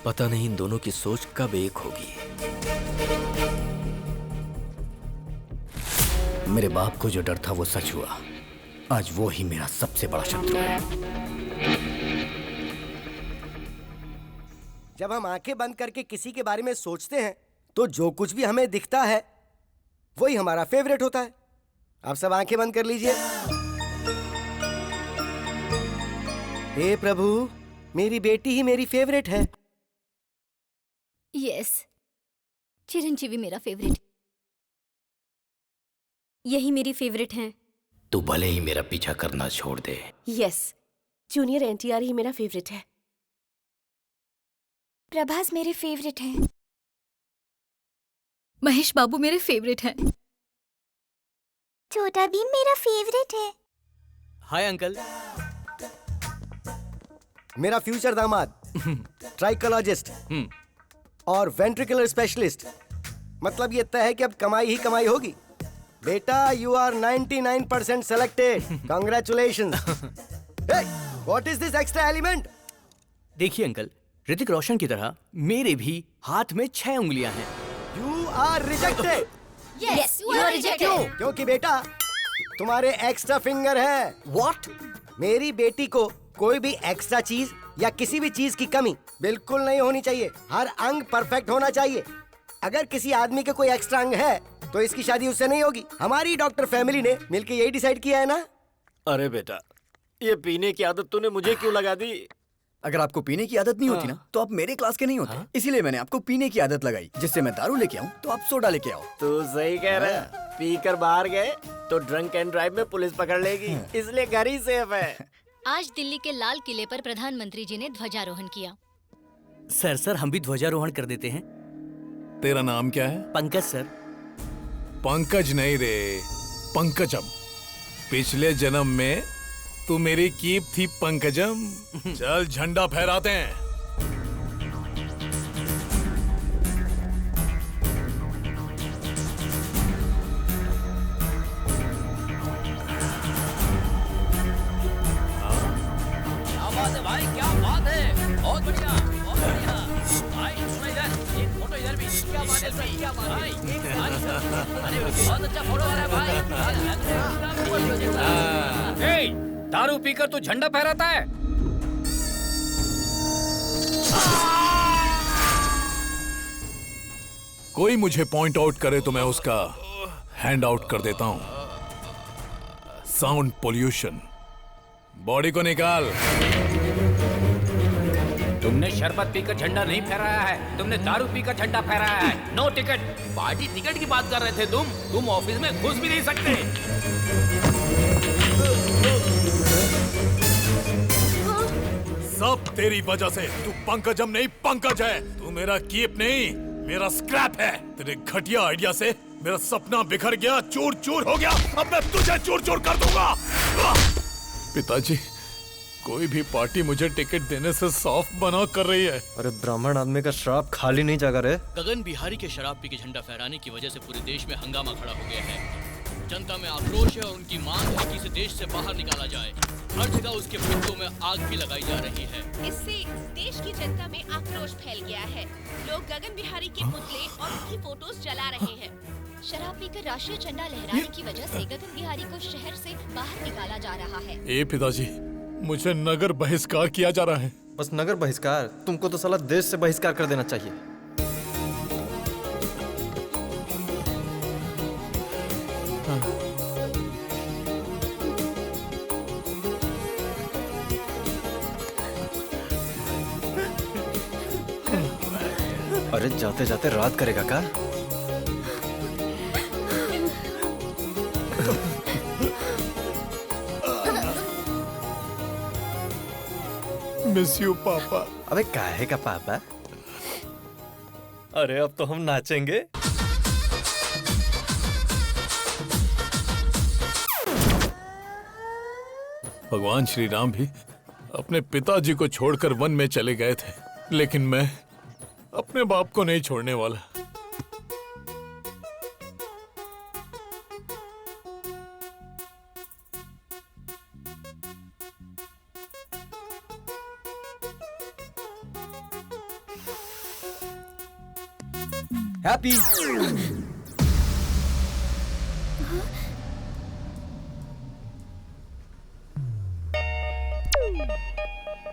पता नहीं इन दोनों की सोच कब एक होगी। मेरे बाप को जो डर था वो सच हुआ। आज वो ही मेरा सबसे बड़ा शत्रु है। जब हम आंखें बंद करके किसी के बारे में सोचते हैं तो जो कुछ भी हमें दिखता है वही हमारा फेवरेट होता है। आप सब आंखें बंद कर लीजिए। हे प्रभु, मेरी बेटी ही मेरी फेवरेट है। यस, चिरंजीवी मेरा फेवरेट, यही मेरी फेवरेट है। तू भले ही मेरा पीछा करना छोड़ दे। यस, जूनियर एनटीआर ही मेरा फेवरेट है। प्रभास मेरे फेवरेट है। महेश बाबू मेरे फेवरेट हैं। छोटा भीम मेरा फेवरेट है। Hi uncle. मेरा फ्यूचर दामाद ट्राइकोलॉजिस्ट और वेंट्रिकुलर स्पेशलिस्ट। मतलब ये तय है कि अब कमाई ही कमाई होगी। बेटा you are 99% selected. Congratulations. What is this extra element? देखिए अंकल, ऋतिक रोशन की तरह मेरे भी हाथ में 6 उंगलियां हैं। You are rejected. Yes, you are rejected. क्योंकि बेटा तुम्हारे एक्स्ट्रा फिंगर है। What? मेरी बेटी को कोई भी एक्स्ट्रा चीज या किसी भी चीज की कमी बिल्कुल नहीं होनी चाहिए। हर अंग परफेक्ट होना चाहिए। अगर किसी आदमी के कोई एक्स्ट्रा अंग है तो इसकी शादी उससे नहीं होगी। हमारी डॉक्टर फैमिली ने मिलकर यही डिसाइड किया है ना। अरे बेटा, ये पीने की आदत तूने मुझे क्यों लगा दी? अगर आपको पीने की आदत नहीं होती ना तो आप मेरे क्लास के नहीं होते। इसीलिए मैंने आपको पीने की आदत लगाई, जिससे मैं दारू लेके आऊं तो आप सोडा लेके आओ। तू सही कह रहा है। पीकर बाहर गए तो ड्रंक एंड ड्राइव में पुलिस पकड़ लेगी, इसलिए घर ही सेफ है। आज दिल्ली के लाल किले पर प्रधानमंत्री जी ने ध्वजारोहण किया। सर हम भी ध्वजारोहण कर देते हैं। तेरा नाम क्या है? पंकज सर। पंकज नहीं रे, पंकजम। पिछले जन्म में तू मेरी कीप थी पंकजम। चल झंडा फहराते हैं। भाई क्या बात है, बहुत बढ़िया, बहुत बढ़िया। भाई इधर एक फोटो इधर भी। क्या बात है सर, क्या बात है भाई। अरे बहुत अच्छा फोटो आ रहा है भाई। दारू पीकर तू झंडा फहराता है? कोई मुझे पॉइंट आउट करे तो मैं उसका हैंड आउट कर देता हूं। Sound pollution. बॉडी को निकाल। तुमने शरबत पीकर झंडा नहीं फहराया है, तुमने दारू पीकर झंडा फहराया है। No ticket. पार्टी टिकट की बात कर रहे थे तुम ऑफिस में घुस भी नहीं सकते। सब तेरी वजह से। तू पंकजम नहीं, पंकज है। तू मेरा कीप नहीं, मेरा स्क्रैप है। तेरे घटिया आइडिया से मेरा सपना बिखर गया, चूर चूर हो गया। अब मैं तुझे चूर चूर कर दूंगा। पिताजी, कोई भी पार्टी मुझे टिकट देने से साफ मना कर रही है। अरे ब्राह्मण आदमी का श्राप खाली नहीं जाकर है। गगन बिहारी के शराब पी के झंडा फहराने की वजह से पूरे देश में हंगामा खड़ा हो गया है। जनता में आक्रोश है और उनकी मांग है कि इसे देश से बाहर निकाला जाए। हर जगह उसके पुतलों में आग भी लगाई जा रही है। इससे देश की जनता में आक्रोश फैल गया है। लोग गगन बिहारी के पुतले और उनकी फोटोज जला रहे हैं। शराब पीकर राष्ट्रीय झंडा लहराने की वजह से गगन बिहारी को शहर से बाहर निकाला जा रहा है। ए पिताजी, मुझे नगर बहिष्कार किया जा रहा है। बस नगर बहिष्कार? तुमको तो साला देश से बहिष्कार कर देना चाहिए। अरे जाते जाते रात करेगा का? मिस यू पापा। अबे काहे का पापा? अरे अब तो हम नाचेंगे। भगवान श्री राम भी अपने पिताजी को छोड़कर वन में चले गए थे, लेकिन मैं अपने बाप को नहीं छोड़ने वाला। हैप्पी।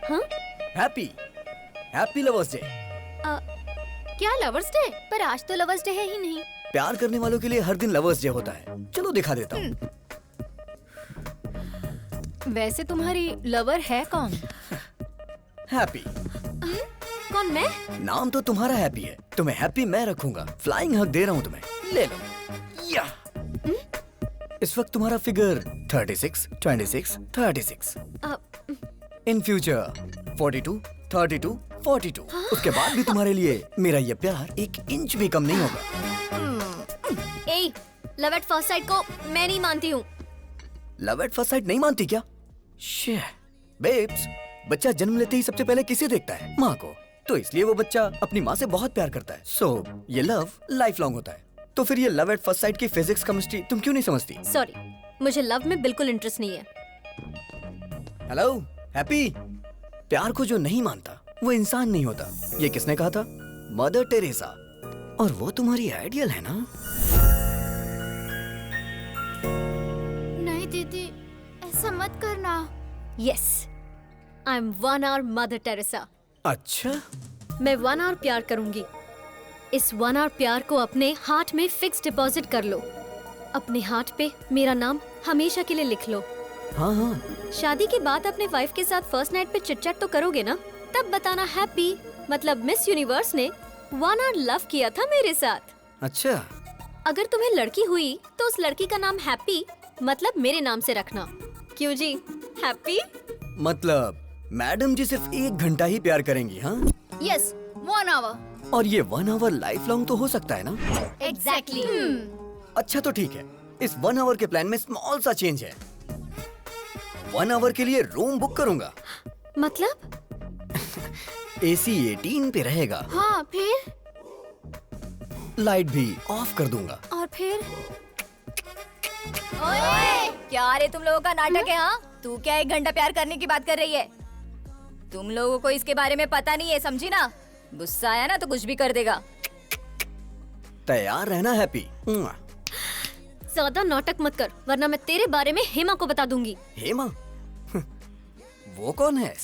हाँ? Happy happy lovers day. क्या लवर्स डे? पर आज तो लवर्स डे है ही नहीं। प्यार करने वालों के लिए हर दिन लवर्स डे होता है। चलो दिखा देता हूँ। वैसे तुम्हारी लवर है कौन? हैप्पी। कौन, मैं? नाम तो तुम्हारा हैप्पी है, तुम्हें हैप्पी मैं रखूंगा। फ्लाइंग हग दे रहा हूँ तुम्हें, ले लो। या इस वक्त तुम्हारा फिगर 36, 26, 36। In future 42, 32, 42। उसके बाद भी तुम्हारे लिए मेरा ये प्यार 1 इंच भी कम नहीं होगा। ए, लव एट फर्स्ट साइट को मैं नहीं मानती हूँ। लव एट फर्स्ट साइट नहीं मानती क्या? शे, बेब्स, बच्चा जन्म लेते ही सबसे पहले किसे देखता है? माँ को। तो इसलिए वो बच्चा अपनी माँ से बहुत प्यार करता है। सो ये लव लाइफ लॉन्ग होता है। तो फिर ये लव एट फर्स्ट साइट की फिजिक्स केमिस्ट्री तुम क्यों नहीं समझती? सॉरी, मुझे लव में बिल्कुल इंटरेस्ट नहीं है। हेलो हैप्पी, प्यार को जो नहीं मानता वो इंसान नहीं होता। ये किसने कहा था? Mother Teresa. और वो तुम्हारी आइडियल है ना? नहीं दीदी, ऐसा मत करना। Yes, I am 1 hour mother Teresa. अच्छा, मैं 1 hour प्यार करूंगी। इस 1 hour प्यार को अपने हार्ट में फिक्स डिपॉजिट कर लो। अपने हार्ट पे मेरा नाम हमेशा के लिए लिख लो। हाँ हाँ। शादी के बाद अपने वाइफ के साथ फर्स्ट नाइट पे चिट चैट तो करोगे ना? तब बताना हैप्पी मतलब मिस यूनिवर्स ने 1 hour लव किया था मेरे साथ। अच्छा, अगर तुम्हें लड़की हुई तो उस लड़की का नाम हैप्पी मतलब मेरे नाम से रखना। क्यों जी, हैप्पी? मतलब मैडम जी सिर्फ 1 घंटा ही प्यार करेंगी? हाँ यस, 1 hour। और ये 1 hour लाइफ लॉन्ग तो हो सकता है ना? एग्जैक्टली। अच्छा तो ठीक है, इस 1 hour के प्लान में स्मॉल सा चेंज है। 1 hour के लिए रूम बुक करूंगा। मतलब? AC 18 पे रहेगा। हाँ, फिर? लाइट भी ऑफ कर दूंगा। और फिर? ओए, क्या रे तुम लोगों का नाटक है? हाँ, तू क्या 1 घंटा प्यार करने की बात कर रही है? तुम लोगों को इसके बारे में पता नहीं है, समझी ना? गुस्सा आया ना तो कुछ भी कर देगा। तैयार रहना हैप्पी। ज्यादा नाटक मत कर, वरना मैं तेरे बारे में हेमा को बता दूंगी। हेमा? वो कौन है?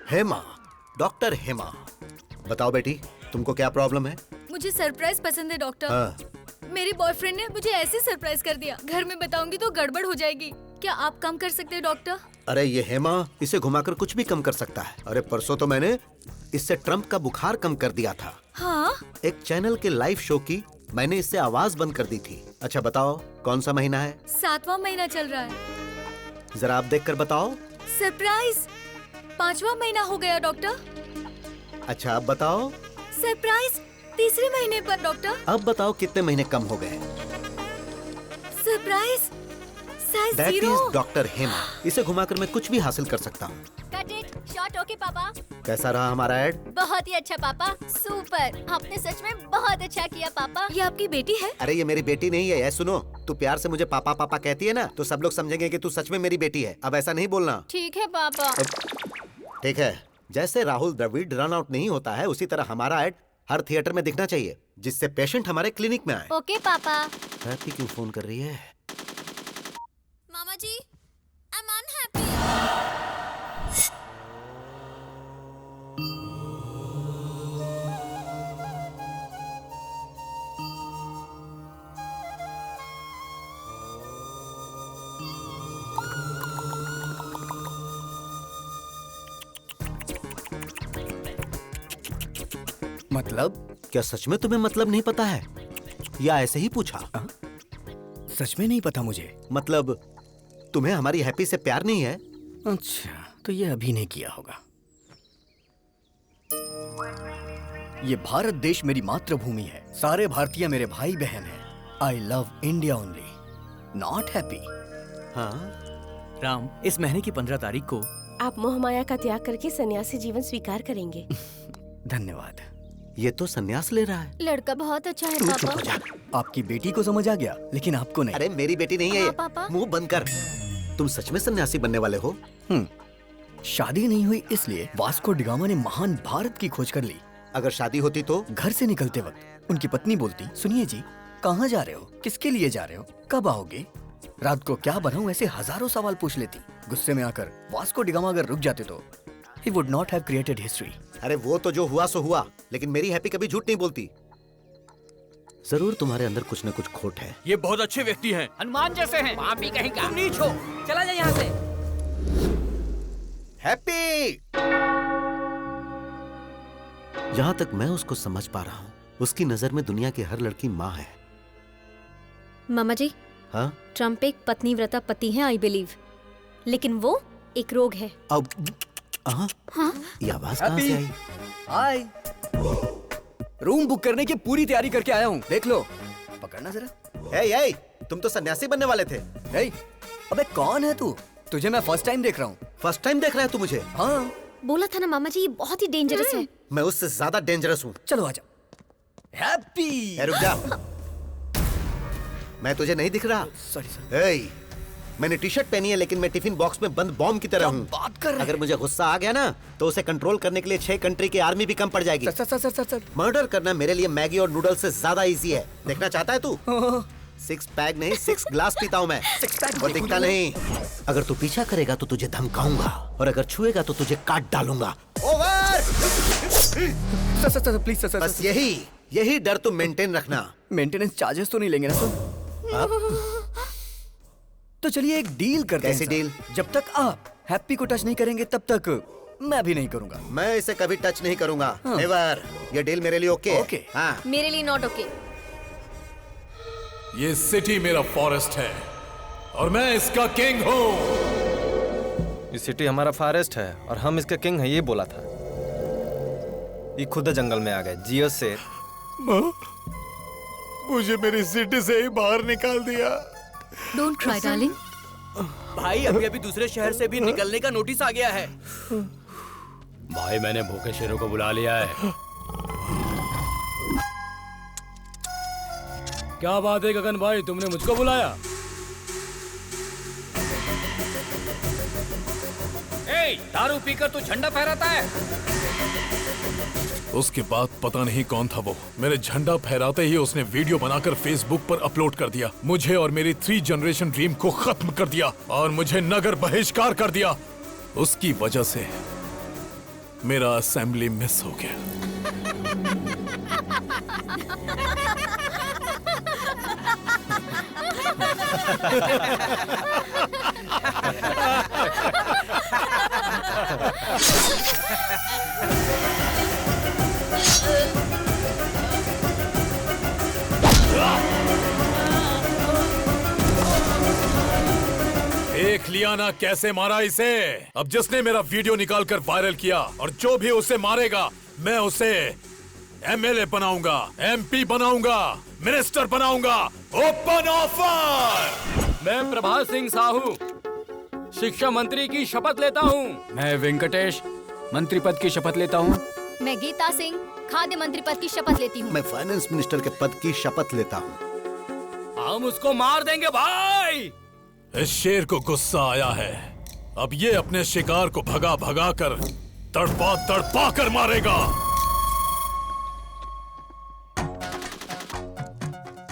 हेमा, डॉक्टर हेमा। बताओ बेटी, तुमको क्या प्रॉब्लम है? मुझे सरप्राइज पसंद है डॉक्टर। हाँ। मेरे बॉयफ्रेंड ने मुझे ऐसे सरप्राइज कर दिया, घर में बताऊंगी तो गड़बड़ हो जाएगी। क्या आप कम कर सकते हैं डॉक्टर? अरे ये हेमा इसे घुमाकर कुछ भी कम कर सकता है। अरे परसों तो मैंने इससे ट्रम्प का बुखार कम कर दिया था। हाँ? एक चैनल के लाइव शो की मैंने इससे आवाज बंद कर दी थी। अच्छा बताओ, कौन सा महीना है? 7वां महीना चल रहा है। जरा आप देखकर बताओ। सरप्राइज 5वां महीना हो गया डॉक्टर। अच्छा अब बताओ। सरप्राइज 3रे महीने पर डॉक्टर। अब बताओ कितने महीने कम हो गए? Surprise size that 0। Is doctor Hema. इसे घुमाकर मैं कुछ भी हासिल कर सकता हूँ। Cut it short. ओके पापा। कैसा रहा हमारा ऐड? बहुत ही अच्छा पापा, सुपर। आपने सच में बहुत अच्छा किया पापा। ये आपकी बेटी है? अरे ये मेरी बेटी नहीं है। सुनो, तू प्यार से मुझे पापा पापा कहती है ना, तो सब लोग समझेंगे कि तू सच में मेरी बेटी है। अब ऐसा नहीं बोलना। ठीक है पापा। ठीक है। जैसे राहुल द्रविड़ रन आउट नहीं होता है, उसी तरह हमारा ऐड हर थिएटर में दिखना चाहिए, जिससे पेशेंट हमारे क्लिनिक में आए। ओके पापा। हैप्पी क्यों फोन कर रही है? मामा जी, आई एम अनहैप्पी। मतलब? क्या सच में तुम्हें मतलब नहीं पता है या ऐसे ही पूछा? सच में नहीं पता मुझे। मतलब तुम्हें हमारी हैप्पी से प्यार नहीं है? अच्छा, तो ये अभी नहीं किया होगा। ये भारत देश मेरी मातृभूमि है। सारे भारतीय मेरे भाई बहन हैं। I love India only, not happy. हाँ राम, इस महीने की 15 तारीख को आप मोह माया का त्याग करके सन्यासी जीवन स्वीकार करेंगे। धन्यवाद। ये तो संन्यास ले रहा है। लड़का बहुत अच्छा है तू चुप हो पापा। जा। आपकी बेटी को समझ आ गया, लेकिन आपको नहीं। अरे मेरी बेटी नहीं है हाँ, ये। पापा। मुंह बंद कर। तुम सच में सन्यासी बनने वाले हो? शादी नहीं हुई इसलिए वास्को डिगामा ने महान भारत की खोज कर ली। अगर शादी होती तो? घर से निकलते वक्त उनकी पत्नी बोलती, सुनिए जी, कहाँ जा रहे हो, किसके लिए जा रहे हो, कब आओगे, रात को क्या बनाऊं, ऐसे हजारों सवाल पूछ लेती। गुस्से में आकर वास्को डिगामा अगर रुक जाते तो he would not have created history। अरे वो तो जो हुआ सो हुआ, लेकिन मेरी हैप्पी कभी झूठ नहीं बोलती। जरूर तुम्हारे अंदर कुछ न कुछ खोट है। ये बहुत अच्छे व्यक्ति हैं, हनुमान जैसे हैं। आप भी कहीं का नीच हो, चला जा यहाँ से। हैप्पी! जहाँ तक मैं उसको समझ पा रहा हूँ, उसकी नजर में दुनिया की हर लड़की माँ है। मामा जी, हाँ? ट्रम्प एक पत्नीव्रता पति है, आई बिलीव, लेकिन वो एक रोग है। अब हाँ? ये आवाज कहाँ से आई? हाय, रूम बुक करने की पूरी तैयारी करके आया हूँ, देख लो। पकड़ना जरा। ए, तुम तो सन्यासी बनने वाले थे। अबे कौन है तू? तुझे मैं फर्स्ट टाइम देख रहा हूँ। फर्स्ट टाइम देख रहा है तू मुझे? हाँ। बोला था ना मामा जी, ये बहुत ही डेंजरस है। मैं उससे ज्यादा डेंजरस हूँ। चलो आजा। हैप्पी। रुक जा। मैं तुझे नहीं दिख रहा? Sorry sir. मैंने टी शर्ट पहनी है लेकिन मैं टिफिन बॉक्स में बंद बॉम्ब की तरह हूँ। बात कर रहे हैं? अगर मुझे गुस्सा आ गया ना तो उसे कंट्रोल करने के लिए 6 कंट्री की आर्मी भी कम पड़ जाएगी। सर। मर्डर करना मेरे लिए मैगी और नूडल्स से ज्यादा इजी है। देखना चाहता है तू? 6 पैक नहीं 6 ग्लास पीता हूँ मैं। 6 पैक वो दिखता नहीं। अगर तू पीछा करेगा तो तुझे धमकाऊंगा और अगर छुएगा तो तुझे काट डालूंगा। ओवर। Sir please sir. बस यही डर तुम मेंटेन रखना। मेंटेनेंस चार्जेस तो नहीं लेंगे ना सर? तो चलिए एक डील करते हैं। कैसी डील? जब तक आप हैप्पी को टच नहीं करेंगे तब तक मैं भी नहीं करूंगा। मैं इसे कभी टच नहीं करूंगा। नेवर। ये डील मेरे लिए ओके? ओके। हाँ। मेरे लिए नॉट ओके। ये सिटी मेरा फॉरेस्ट है और मैं इसका किंग हूँ। ये सिटी हमारा फॉरेस्ट है और हम इसका किंग है, ये बोला था। ये खुद जंगल में आ गए। जियो शेर। मुझे मेरी सिटी से ही बाहर निकाल दिया। Don't cry darling. भाई अभी दूसरे शहर से भी निकलने का नोटिस आ गया है। भाई मैंने भूखे शेरों को बुला लिया है। क्या बात है गगन भाई, तुमने मुझको बुलाया? दारू पीकर तू झंडा फहराता है? उसके बाद पता नहीं कौन था वो, मेरे झंडा फहराते ही उसने वीडियो बनाकर फेसबुक पर अपलोड कर दिया। मुझे और मेरी 3 जनरेशन ड्रीम को खत्म कर दिया और मुझे नगर बहिष्कार कर दिया। उसकी वजह से मेरा असेंबली मिस हो गया। देख लिया ना कैसे मारा इसे। अब जिसने मेरा वीडियो निकालकर वायरल किया और जो भी उसे मारेगा मैं उसे एमएलए बनाऊंगा, एमपी बनाऊंगा, मिनिस्टर बनाऊंगा। Open offer. मैं प्रभात सिंह साहू शिक्षा मंत्री की शपथ लेता हूँ। मैं वेंकटेश मंत्री पद की शपथ लेता हूँ। मैं गीता सिंह खाद्य मंत्री पद की शपथ लेती हूँ। मैं फाइनेंस मिनिस्टर के पद की शपथ लेता हूँ। हम उसको मार देंगे भाई। इस शेर को गुस्सा आया है। अब ये अपने शिकार को भगा भगा कर तड़पा कर मारेगा।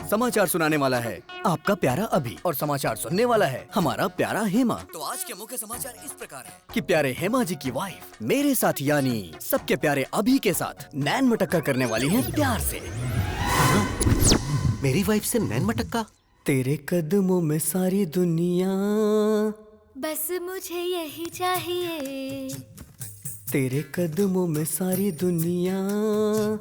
समाचार सुनाने वाला है आपका प्यारा अभी और समाचार सुनने वाला है हमारा प्यारा हेमा। तो आज के मुख्य समाचार इस प्रकार है कि प्यारे हेमा जी की वाइफ मेरे साथ यानी सबके प्यारे अभी के साथ नैन मटक्का करने वाली है प्यार से। मेरी वाइफ से नैन मटक्का? तेरे कदमों में सारी दुनिया, बस मुझे यही चाहिए। तेरे कदमों में सारी दुनिया,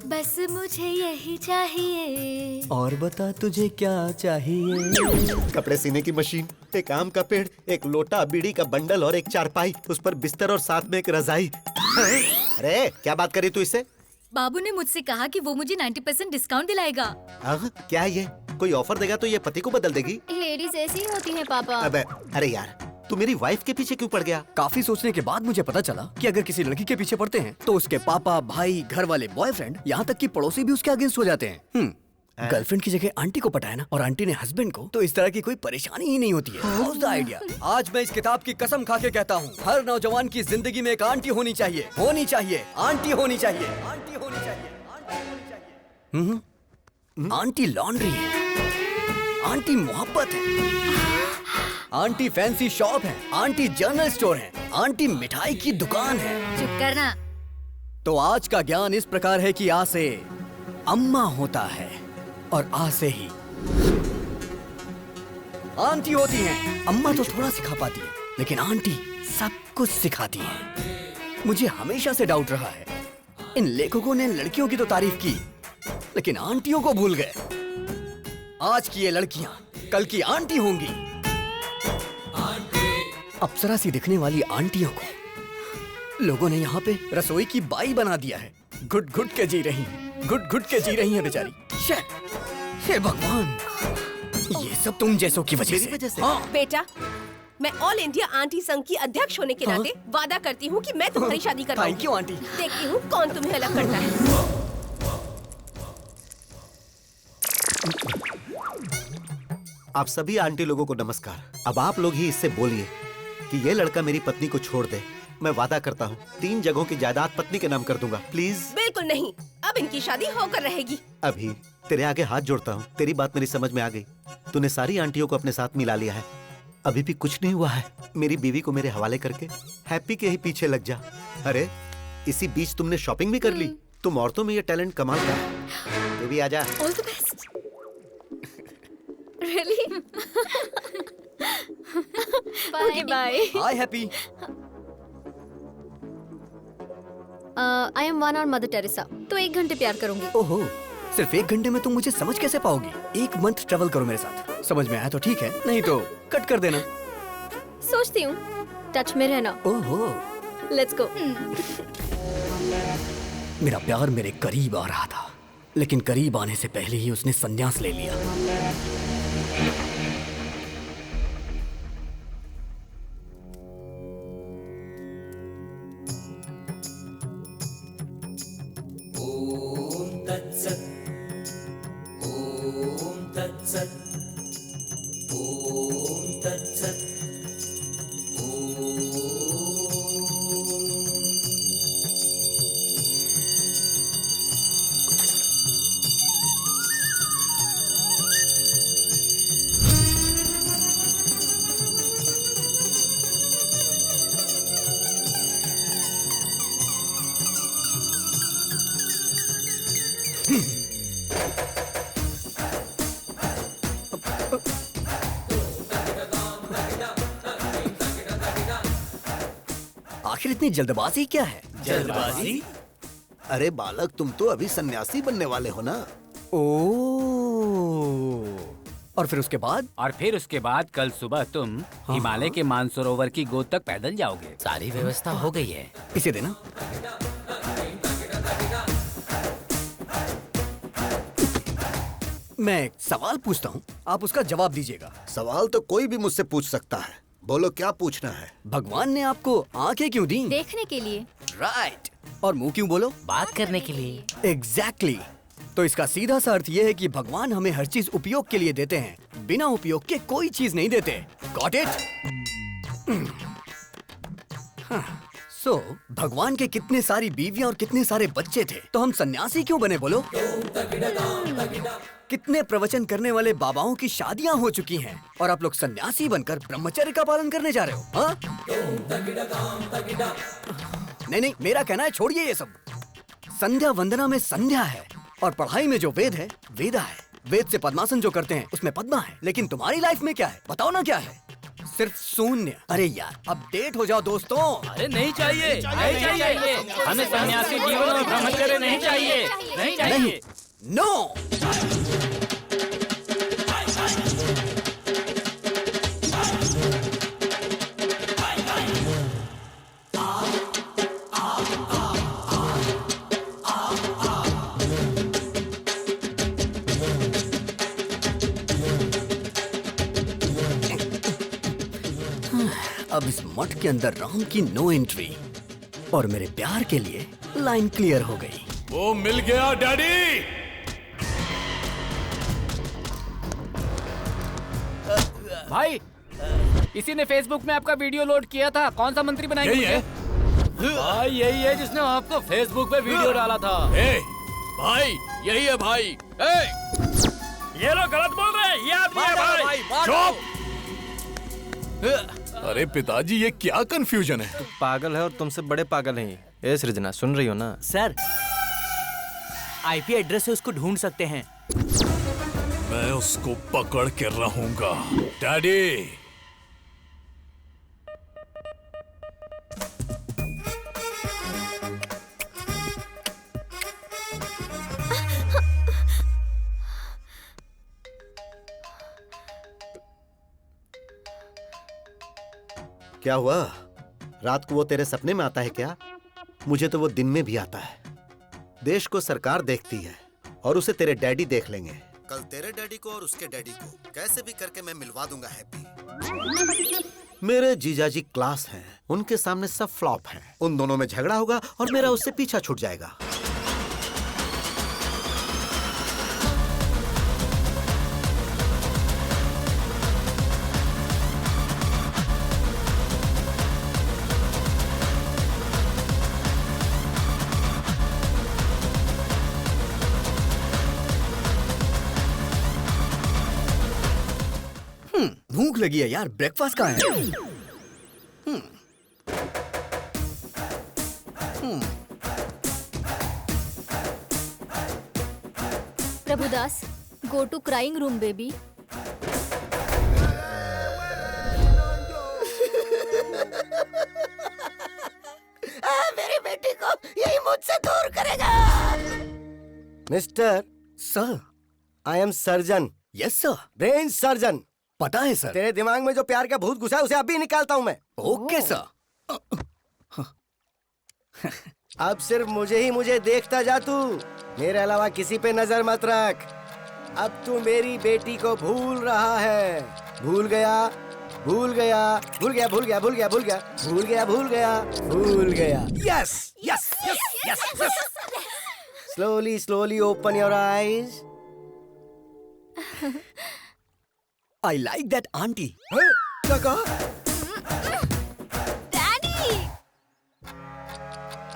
बस मुझे यही चाहिए। और बता तुझे क्या चाहिए? कपड़े सीने की मशीन, एक आम का पेड़, एक लोटा, बीड़ी का बंडल और एक चारपाई, उस पर बिस्तर और साथ में एक रजाई। अरे क्या बात करी तू इससे? बाबू ने मुझसे कहा कि वो मुझे 90% डिस्काउंट दिलाएगा। क्या है ये? कोई ऑफर देगा तो ये पति को बदल देगी? लेडीज ऐसी ही होती हैं पापा। अबे अरे यार, तू मेरी वाइफ के पीछे क्यों पड़ गया? काफी सोचने के बाद मुझे पता चला कि अगर किसी लड़की के पीछे पड़ते हैं तो उसके पापा, भाई, घर वाले, बॉयफ्रेंड, यहाँ तक कि पड़ोसी भी उसके अगेंस्ट हो जाते हैं। गर्लफ्रेंड की जगह आंटी को पटाया ना और आंटी ने हस्बैंड को, तो इस तरह की कोई परेशानी ही नहीं होती है। How's the idea? आज मैं इस किताब की कसम खा के कहता हूँ, हर नौजवान की जिंदगी में एक आंटी होनी चाहिए, होनी चाहिए, आंटी होनी चाहिए, आंटी होनी चाहिए, आंटी होनी चाहिए। आंटी लॉन्ड्री है, आंटी मोहब्बत है, आंटी फैंसी शॉप है, आंटी जनरल स्टोर है, आंटी मिठाई की दुकान है। चुप करना। तो आज का ज्ञान इस प्रकार है कि आ से अम्मा होता है और आ से ही आंटी होती है। अम्मा तो थोड़ा सिखा पाती है, लेकिन आंटी सब कुछ सिखाती है। मुझे हमेशा से डाउट रहा है, इन लेखकों ने लड़कियों की तो तारीफ की, लेकिन आंटियों को भूल गए। आज की ये लड़कियां कल की आंटी होंगी। अप्सरा सी दिखने वाली आंटियों को लोगों ने यहाँ पे रसोई की बाई बना दिया है। घुट घुट के जी रही है बेचारी। हे भगवान, ये सब तुम जैसों की वजह से। हाँ। बेटा, मैं ऑल इंडिया आंटी संघ की अध्यक्ष होने के नाते वादा करती हूँ कि मैं तुम्हारी शादी करवाऊंगी। Thank you aunty. देखती हूँ कौन तुम्हें अलग करता है। आप सभी आंटी लोगों को नमस्कार। अब आप लोग ही इससे बोलिए कि ये लड़का मेरी पत्नी को छोड़ दे। मैं वादा करता हूँ 3 जगहों की जायदाद पत्नी के नाम कर दूंगा। प्लीज। बिल्कुल नहीं, अब इनकी शादी होकर रहेगी। अभी तेरे आगे हाथ जोड़ता हूँ, तेरी बात मेरी समझ में आ गई। तूने सारी आंटियों को अपने साथ मिला लिया है, अभी भी कुछ नहीं हुआ है। मेरी बीवी को मेरे हवाले करके हैप्पी के ही पीछे लग जा। अरे इसी बीच तुमने शॉपिंग भी कर ली। तुम औरतों में ये टैलेंट कमाल का है। तू भी आजा। All the best. Really? Okay bye. Hi happy. I am one our Mother Teresa, तो 1 घंटे प्यार करूंगी। ओहो, सिर्फ 1 घंटे में तुम मुझे समझ कैसे पाओगी? 1 मंथ ट्रेवल करो मेरे साथ, समझ में आया तो ठीक है, नहीं तो कट कर देना। सोचती हूँ, टच में रहना। ओहो, लेट्स गो। मेरा प्यार मेरे करीब आ रहा था, लेकिन करीब आने से पहले ही उसने संन्यास ले लिया। आखिर इतनी जल्दबाजी क्या है? जल्दबाजी? अरे बालक, तुम तो अभी सन्यासी बनने वाले हो ना। और फिर उसके बाद? और फिर उसके बाद कल सुबह तुम हिमालय के मानसरोवर की गोद तक पैदल जाओगे। सारी व्यवस्था हो गई है। इसे देना। मैं एक सवाल पूछता हूँ, आप उसका जवाब दीजिएगा। सवाल तो कोई भी मुझसे पूछ सकता है, बोलो क्या पूछना है। भगवान ने आपको आंखें क्यों दी? देखने के लिए। राइट। और मुंह क्यों बोलो? बात करने के लिए। एग्जैक्टली। तो इसका सीधा सा अर्थ ये है कि भगवान हमें हर चीज उपयोग के लिए देते हैं, बिना उपयोग के कोई चीज नहीं देते। Got it? सो भगवान के कितने सारी बीवियां और कितने सारे बच्चे थे, तो हम सन्यासी क्यों बने बोलो? कितने प्रवचन करने वाले बाबाओं की शादियां हो चुकी हैं और आप लोग सन्यासी बनकर ब्रह्मचर्य का पालन करने जा रहे हो? हाँ? नहीं, मेरा कहना है छोड़िए ये सब। संध्या वंदना में संध्या है और पढ़ाई में जो वेद है वेदा है। वेद से पद्मासन जो करते हैं उसमें पद्मा है, लेकिन तुम्हारी लाइफ में क्या है बताओ ना? क्या है? सिर्फ शून्य। अरे यार अपडेट हो जाओ दोस्तों। अरे नहीं चाहिए, नहीं चाहिए। हमें सन्यासी जीवन और ब्रह्मचर्य नहीं चाहिए, नहीं चाहिए। नो। अब इस मठ के अंदर राम की नो एंट्री और मेरे प्यार के लिए लाइन क्लियर हो गई। वो मिल गया डैडी। भाई इसी ने फेसबुक में आपका वीडियो लोड किया था। कौन सा मंत्री बनाएंगे? यही है भाई, यही है जिसने आपको फेसबुक पे वीडियो डाला था। भाई यही है भाई। ये लोग गलत बोल रहे हैं, ये आदमी है भाई। चुप। अरे पिताजी ये क्या कंफ्यूजन है? तू पागल है और तुमसे बड़े पागल हैं। ए सृजना, सुन रही हो ना? सर आईपी एड्रेस से उसको ढूंढ सकते हैं। मैं उसको पकड़ के रहूंगा डैडी। क्या हुआ? रात को वो तेरे सपने में आता है क्या? मुझे तो वो दिन में भी आता है। देश को सरकार देखती है और उसे तेरे डैडी देख लेंगे। कल तेरे डैडी को और उसके डैडी को कैसे भी करके मैं मिलवा दूंगा हैप्पी। मेरे जीजाजी क्लास हैं, उनके सामने सब फ्लॉप हैं। उन दोनों में झगड़ा होगा और मेरा उससे पीछा छूट जाएगा। भूख लगी है यार, ब्रेकफास्ट कहाँ है? Prabhudas, go to crying room baby. मेरी बेटी को यही मुझसे दूर करेगा। Mister sir, I am surgeon. Yes sir. Brain surgeon. पता है सर। तेरे दिमाग में जो प्यार का भूत घुसा है उसे अभी निकालता हूँ मैं। Okay sir. अब सिर्फ मुझे देखता जा तू, मेरे अलावा किसी पे नजर मत रख। अब तू मेरी बेटी को भूल रहा है। भूल गया, भूल गया, भूल गया, भूल गया, भूल गया, भूल गया, भूल गया, भूल गया, भूल गया। Yes yes yes yes yes. Slowly slowly open your eyes. I like that aunty. क्या कहा?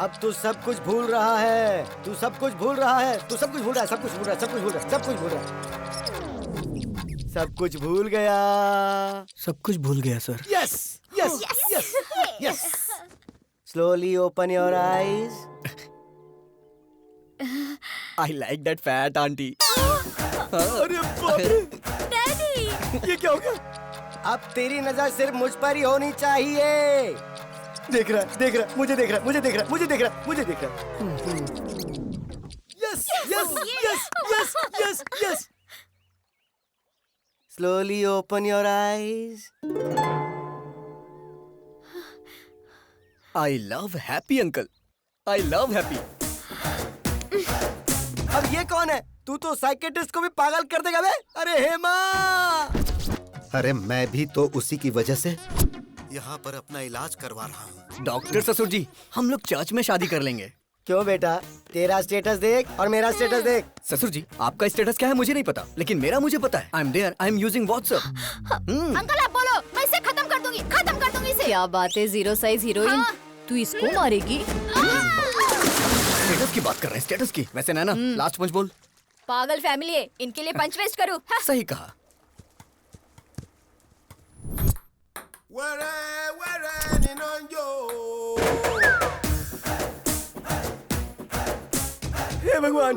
अब तू सब कुछ भूल रहा है। तू सब कुछ भूल रहा है। तू सब कुछ भूल रहा है। सब कुछ भूल रहा है। सब कुछ भूल रहा है। सब कुछ भूल रहा है। सब कुछ भूल गया। सब कुछ भूल गया sir. Yes yes yes yes. Slowly open your eyes. I like that fat aunty. अरे बाप रे। डैडी, ये क्या हो गया? अब तेरी नजर सिर्फ मुझ पर ही होनी चाहिए। देख रहा, मुझे देख रहा, मुझे देख रहा, मुझे देख रहा, मुझे देख रहा। Yes yes yes yes yes yes. Slowly open your eyes. I love happy uncle. I love happy. अब ये कौन है? तू तो साइकेट्रिस्ट को भी पागल कर देगा बे। अरे हेमा। अरे मैं भी तो उसी की वजह से यहाँ पर अपना इलाज करवा रहा हूँ। डॉक्टर ससुर जी, हम लोग चर्च में शादी कर लेंगे। क्यों बेटा? तेरा स्टेटस देख और मेरा स्टेटस देख। ससुर जी, आपका स्टेटस क्या है मुझे नहीं पता, लेकिन मेरा मुझे पता है। I am there, I am using WhatsApp. Uncle आप बोलो, मैं इसे खत्म कर दूंगी, खत्म कर दूंगी इसे। क्या बात है, जीरो साइज हीरोइन। तू इसको मारेगी? स्टेटस की बात कर रहे हैं, स्टेटस की। वैसे नैना, लास्ट पंच बोल। पागल फैमिली है, इनके लिए पंच वेस्ट करूं? सही कहा। हे भगवान।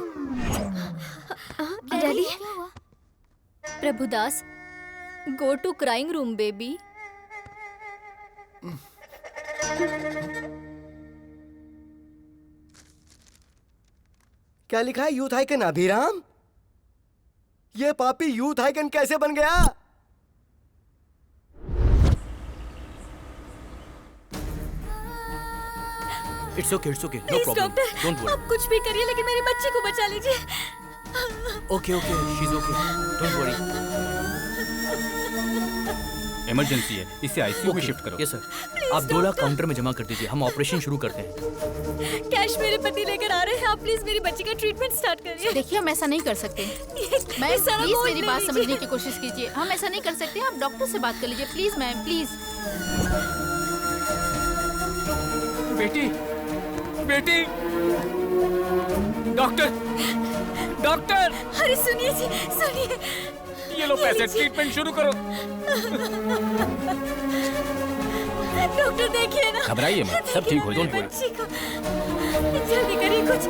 Daddy, Prabhudas, go to crying room baby. क्या लिखा है? Youth icon Abhiram. ये पापी यूथ आइकन कैसे बन गया? It's okay, no please problem, doctor, don't worry. आप कुछ भी करिए लेकिन मेरी बच्ची को बचा लीजिए। Okay okay, she is okay, don't worry. Emergency है, इसे आईसीयू में शिफ्ट करो। Yes sir. आप 2 लाख काउंटर में जमा कर दीजिए, हम ऑपरेशन शुरू करते हैं। कैश मेरे पति लेकर आ रहे हैं, आप प्लीज मेरी बच्ची का ट्रीटमेंट स्टार्ट करिए। देखिए, हम ऐसा नहीं कर सकते। मैम प्लीज मेरी बात समझने की कोशिश कीजिए। हम ऐसा नहीं कर सकते, आप डॉक्टर से बात कर लीजिए प्लीज मैम, प्लीज। बेटी, बेटी, डॉक्टर, डॉक्टर। अरे सुनिए जी, सुनिए। ये लो पैसे, ट्रीटमेंट शुरू करो। डॉक्टर देखिए ना। घबराइए मत, सब ठीक हो जाएगा। बच्ची को जल्दी करिए, कुछ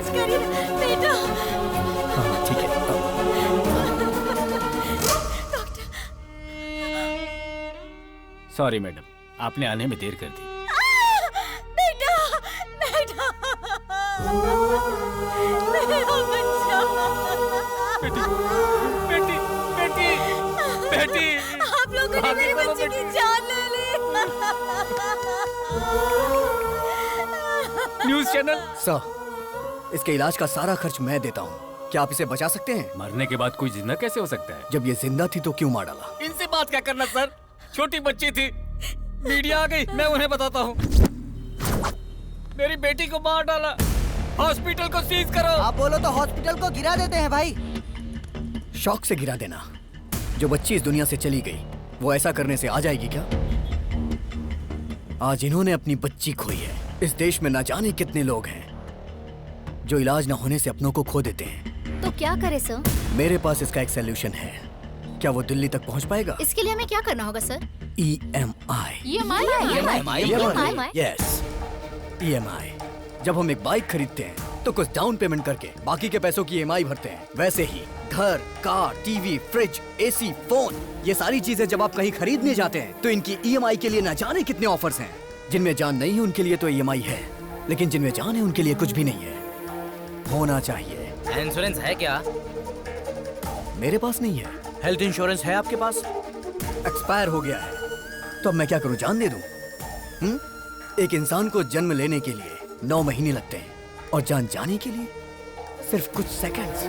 करिए बेटा। ठीक है। सॉरी मैडम, आपने आने में देर कर दी। बेटा, बेटा, मेरा बच्चा। बेटी, बेटी, बेटी, बेटी। आप लोगों ने मेरे बच्चे की जान ले ली। News channel. सर, इसके इलाज का सारा खर्च मैं देता हूँ। क्या आप इसे बचा सकते हैं? मरने के बाद कोई जिंदा कैसे हो सकता है? जब ये जिंदा थी तो क्यों मार डाला? इनसे बात क्या करना सर? छोटी बच्ची थी। मीडिया आ गई, मैं उन्हें बताता हूँ। मेरी बेटी को मार डाला, हॉस्पिटल को सीज करो। आप बोलो तो हॉस्पिटल को गिरा देते हैं भाई। शौक से गिरा देना। जो बच्ची इस दुनिया से चली गई, वो ऐसा करने से आ जाएगी क्या? आज इन्होंने अपनी बच्ची खोई है। इस देश में ना जाने कितने लोग हैं जो इलाज ना होने से अपनों को खो देते हैं। तो क्या करे सर? मेरे पास इसका एक सलूशन है। क्या वो दिल्ली तक पहुंच पाएगा? इसके लिए हमें क्या करना होगा सर? EMI। Yes, EMI। जब हम एक बाइक खरीदते हैं तो कुछ डाउन पेमेंट करके बाकी के पैसों की EMI भरते हैं। वैसे ही घर, car, TV, fridge, AC, phone, ये सारी चीजें जब आप कहीं खरीदने जाते हैं तो इनकी EMI के लिए ना जाने कितने ऑफर्स हैं। जिनमें जान नहीं है उनके लिए तो EMI है, लेकिन जिनमें जान है उनके लिए कुछ भी नहीं है। होना चाहिए। इंश्योरेंस है क्या? मेरे पास नहीं है। हेल्थ इंश्योरेंस है आपके पास? एक्सपायर हो गया है। तो अब मैं क्या करूं, जान दे दूं? एक इंसान को जन्म लेने के लिए 9 महीने लगते हैं और जान जाने के लिए सिर्फ कुछ सेकंड्स।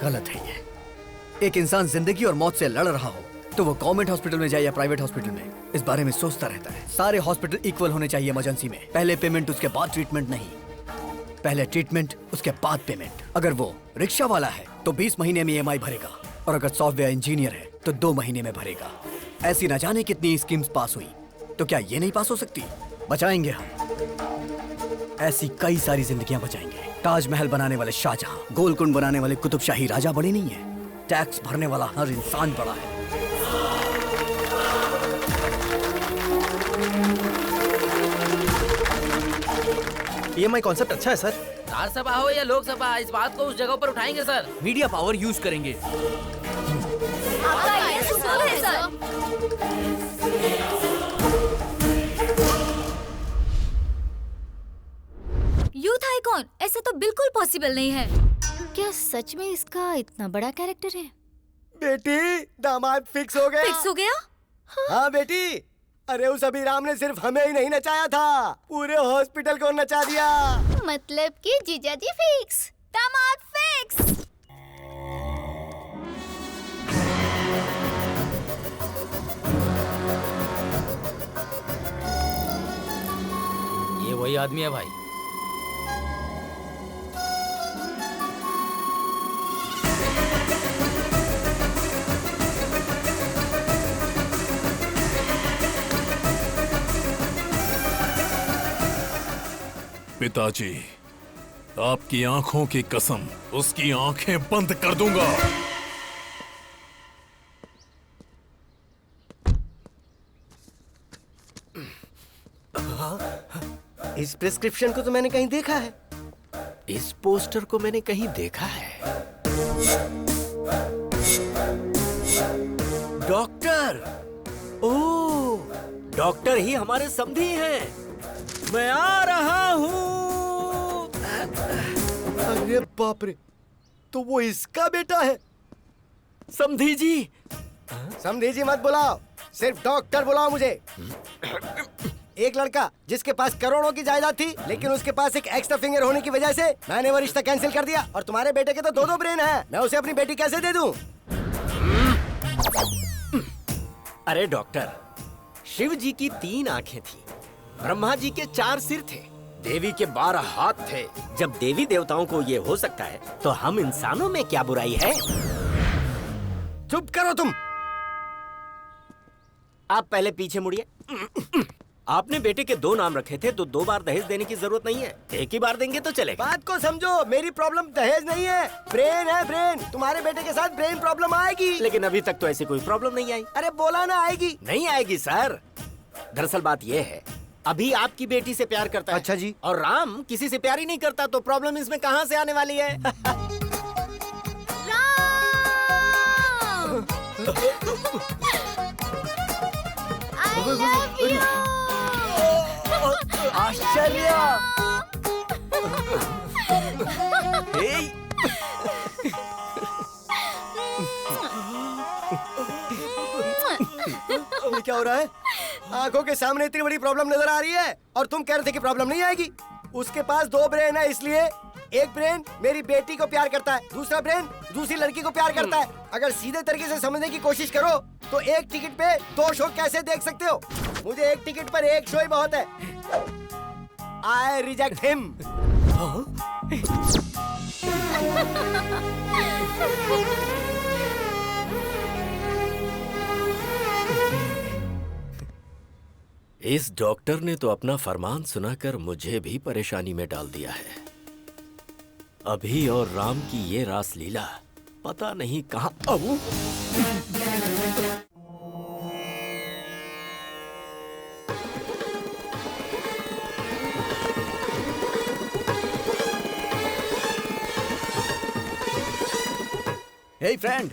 गलत है ये। एक इंसान जिंदगी और मौत से लड़ रहा हो तो वो गवर्नमेंट हॉस्पिटल में जाए या प्राइवेट हॉस्पिटल में, इस बारे में सोचता रहता है। सारे हॉस्पिटल इक्वल होने चाहिए इमरजेंसी में। पहले पेमेंट उसके बाद ट्रीटमेंट नहीं, पहले ट्रीटमेंट उसके बाद पेमेंट। अगर वो रिक्शा वाला है तो 20 महीने में EMI भरेगा, और अगर सॉफ्टवेयर इंजीनियर है तो 2 महीने में भरेगा। ऐसी ना जाने कितनी स्कीम्स पास हुई, तो क्या ये नहीं पास हो सकती? बचाएंगे हम। ऐसी कई सारी जिंदगियां बचाएंगे। ताजमहल बनाने वाले शाहजहां, गोलकुंड बनाने वाले कुतुब शाही राजा बड़े नहीं है, टैक्स भरने वाला हर इंसान बड़ा है। EMI कॉन्सेप्ट अच्छा है सर। राज्यसभा हो या लोकसभा, इस बात को उस जगह पर उठाएंगे सर। मीडिया पावर यूज करेंगे। यूथ आइकॉन, ऐसा तो बिल्कुल पॉसिबल नहीं है। क्या सच में इसका इतना बड़ा कैरेक्टर है? बेटी, दामाद फिक्स हो गया। फिक्स हो गया? हाँ बेटी। अरे उस अभिराम ने सिर्फ हमें ही नहीं नचाया था, पूरे हॉस्पिटल को नचा दिया। मतलब कि जीजाजी फिक्स, दामाद फिक्स। ये वही आदमी है भाई। पिताजी, आपकी आंखों की कसम, उसकी आंखें बंद कर दूंगा। इस प्रिस्क्रिप्शन को तो मैंने कहीं देखा है। इस पोस्टर को मैंने कहीं देखा है। डॉक्टर, ओह, डॉक्टर ही हमारे समधी हैं। मैं आ रहा हूँ। अरे बाप रे, तो वो इसका बेटा है। समधी जी। समधी जी मत बुलाओ, सिर्फ डॉक्टर बुलाओ मुझे। एक लड़का जिसके पास करोड़ों की जायदाद थी, लेकिन उसके पास एक एक्स्ट्रा फिंगर होने की वजह से मैंने वो रिश्ता कैंसिल कर दिया। और तुम्हारे बेटे के तो 2 ब्रेन हैं, मैं उसे अपनी बेटी कैसे दे दूं? अरे डॉक्टर, शिव जी की 3 आंखें थी, ब्रह्मा जी के 4 सिर थे, देवी के 12 हाथ थे। जब देवी देवताओं को ये हो सकता है, तो हम इंसानों में क्या बुराई है? चुप करो तुम। आप पहले पीछे मुड़िए। आपने बेटे के 2 नाम रखे थे, तो 2 बार दहेज देने की जरूरत नहीं है। एक ही बार देंगे तो चलेगा। बात को समझो, मेरी प्रॉब्लम दहेज नहीं है, ब्रेन है ब्रेन। तुम्हारे बेटे के साथ ब्रेन प्रॉब्लम आएगी। लेकिन अभी तक तो ऐसी कोई प्रॉब्लम नहीं आई। अरे बोला ना आएगी। नहीं आएगी सर। दरअसल बात यह है, अभी आपकी बेटी से प्यार करता है। अच्छा जी। और राम किसी से प्यार ही नहीं करता, तो प्रॉब्लम इसमें कहाँ से आने वाली है? I love you. आश्चर्य। क्या हो रहा है? आंखों के सामने इतनी बड़ी प्रॉब्लम नजर आ रही है और तुम कह रहे थे कि प्रॉब्लम नहीं आएगी। उसके पास 2 ब्रेन है, इसलिए एक ब्रेन मेरी बेटी को प्यार करता है, दूसरा ब्रेन दूसरी लड़की को प्यार करता है। अगर सीधे तरीके से समझने की कोशिश करो तो एक टिकट पे 2 शो कैसे देख सकते हो? मुझे एक टिकट पर एक शो ही बहुत है। I reject him. इस डॉक्टर ने तो अपना फरमान सुनाकर मुझे भी परेशानी में डाल दिया है। अभी और राम की ये रास लीला पता नहीं कहां। हे फ्रेंड,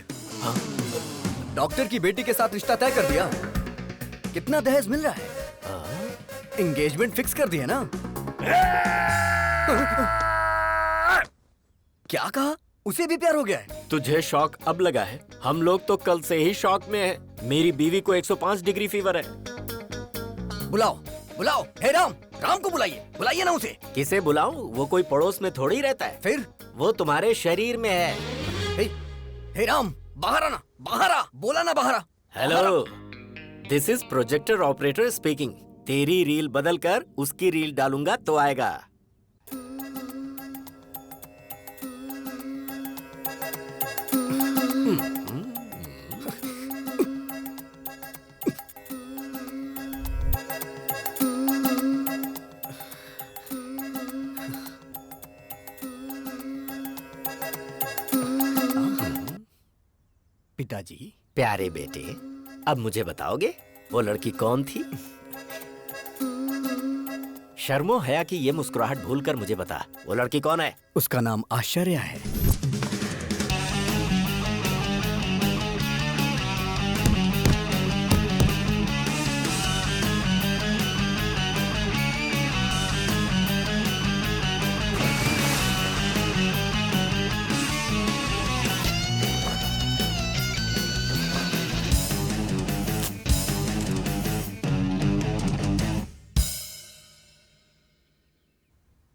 डॉक्टर की बेटी के साथ रिश्ता तय कर दिया। कितना दहेज मिल रहा है? एंगेजमेंट फिक्स कर दिया ना? क्या कहा? उसे भी प्यार हो गया है? तुझे शौक अब लगा है? हम लोग तो कल से ही शौक में हैं। मेरी बीवी को 105 डिग्री फीवर है। बुलाओ बुलाओ, हे राम, राम को बुलाइए ना उसे। किसे बुलाऊं? वो कोई पड़ोस में थोड़ी रहता है। फिर वो तुम्हारे शरीर में है। हे राम, बाहर आना, बाहर आ, बोला ना बाहर आ। Hello, this is projector operator speaking. तेरी रील बदल कर उसकी रील डालूंगा तो आएगा। पिताजी। प्यारे बेटे, अब मुझे बताओगे वो लड़की कौन थी? शर्मो हया की ये मुस्कुराहट भूलकर मुझे बता, वो लड़की कौन है? उसका नाम आश्चर्य है।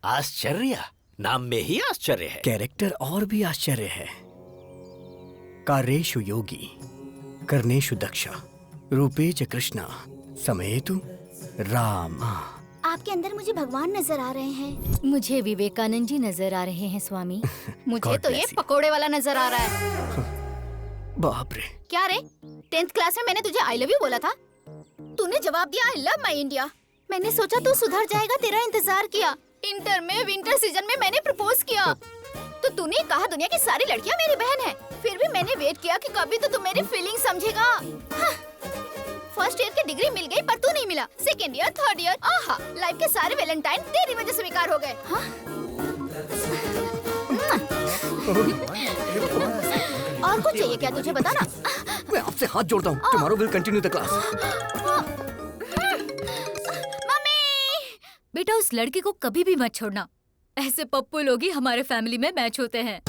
आश्चर्य, नाम में ही आश्चर्य है। कैरेक्टर और भी आश्चर्य है। कार्येषु योगी, कर्णेषु दक्षा, रूपेच कृष्णा, समयेतु राम। आपके अंदर मुझे भगवान नजर आ रहे हैं। मुझे विवेकानंद जी नजर आ रहे हैं स्वामी। मुझे God तो ये bless you. पकोड़े वाला नजर आ रहा है। बाप रे। क्या रे, 10th क्लास में मैंने तुझे आई लव यू बोला था, तूने जवाब दिया आई लव माई इंडिया। मैंने सोचा तू सुधर जाएगा, तेरा इंतजार किया। इंटर में विंटर सीजन में मैंने प्रपोज किया तो तूने कहा दुनिया की सारी लड़कियां मेरी बहन है। फिर भी मैंने वेट किया कि कभी तो तू मेरी फीलिंग समझेगा। फर्स्ट ईयर की डिग्री मिल गई पर तू नहीं मिला। सेकेंड ईयर, थर्ड ईयर, आहा, लाइफ के सारे वैलेंटाइन तेरी वजह से बेकार हो गए। और कुछ चाहिए क्या तुझे, बता ना। मैं आपसे हाथ जोड़ता हूँ। Tomorrow will continue the class. बेटा, उस लड़की को कभी भी मत छोड़ना। ऐसे पप्पू लोग ही हमारे फैमिली में मैच होते हैं।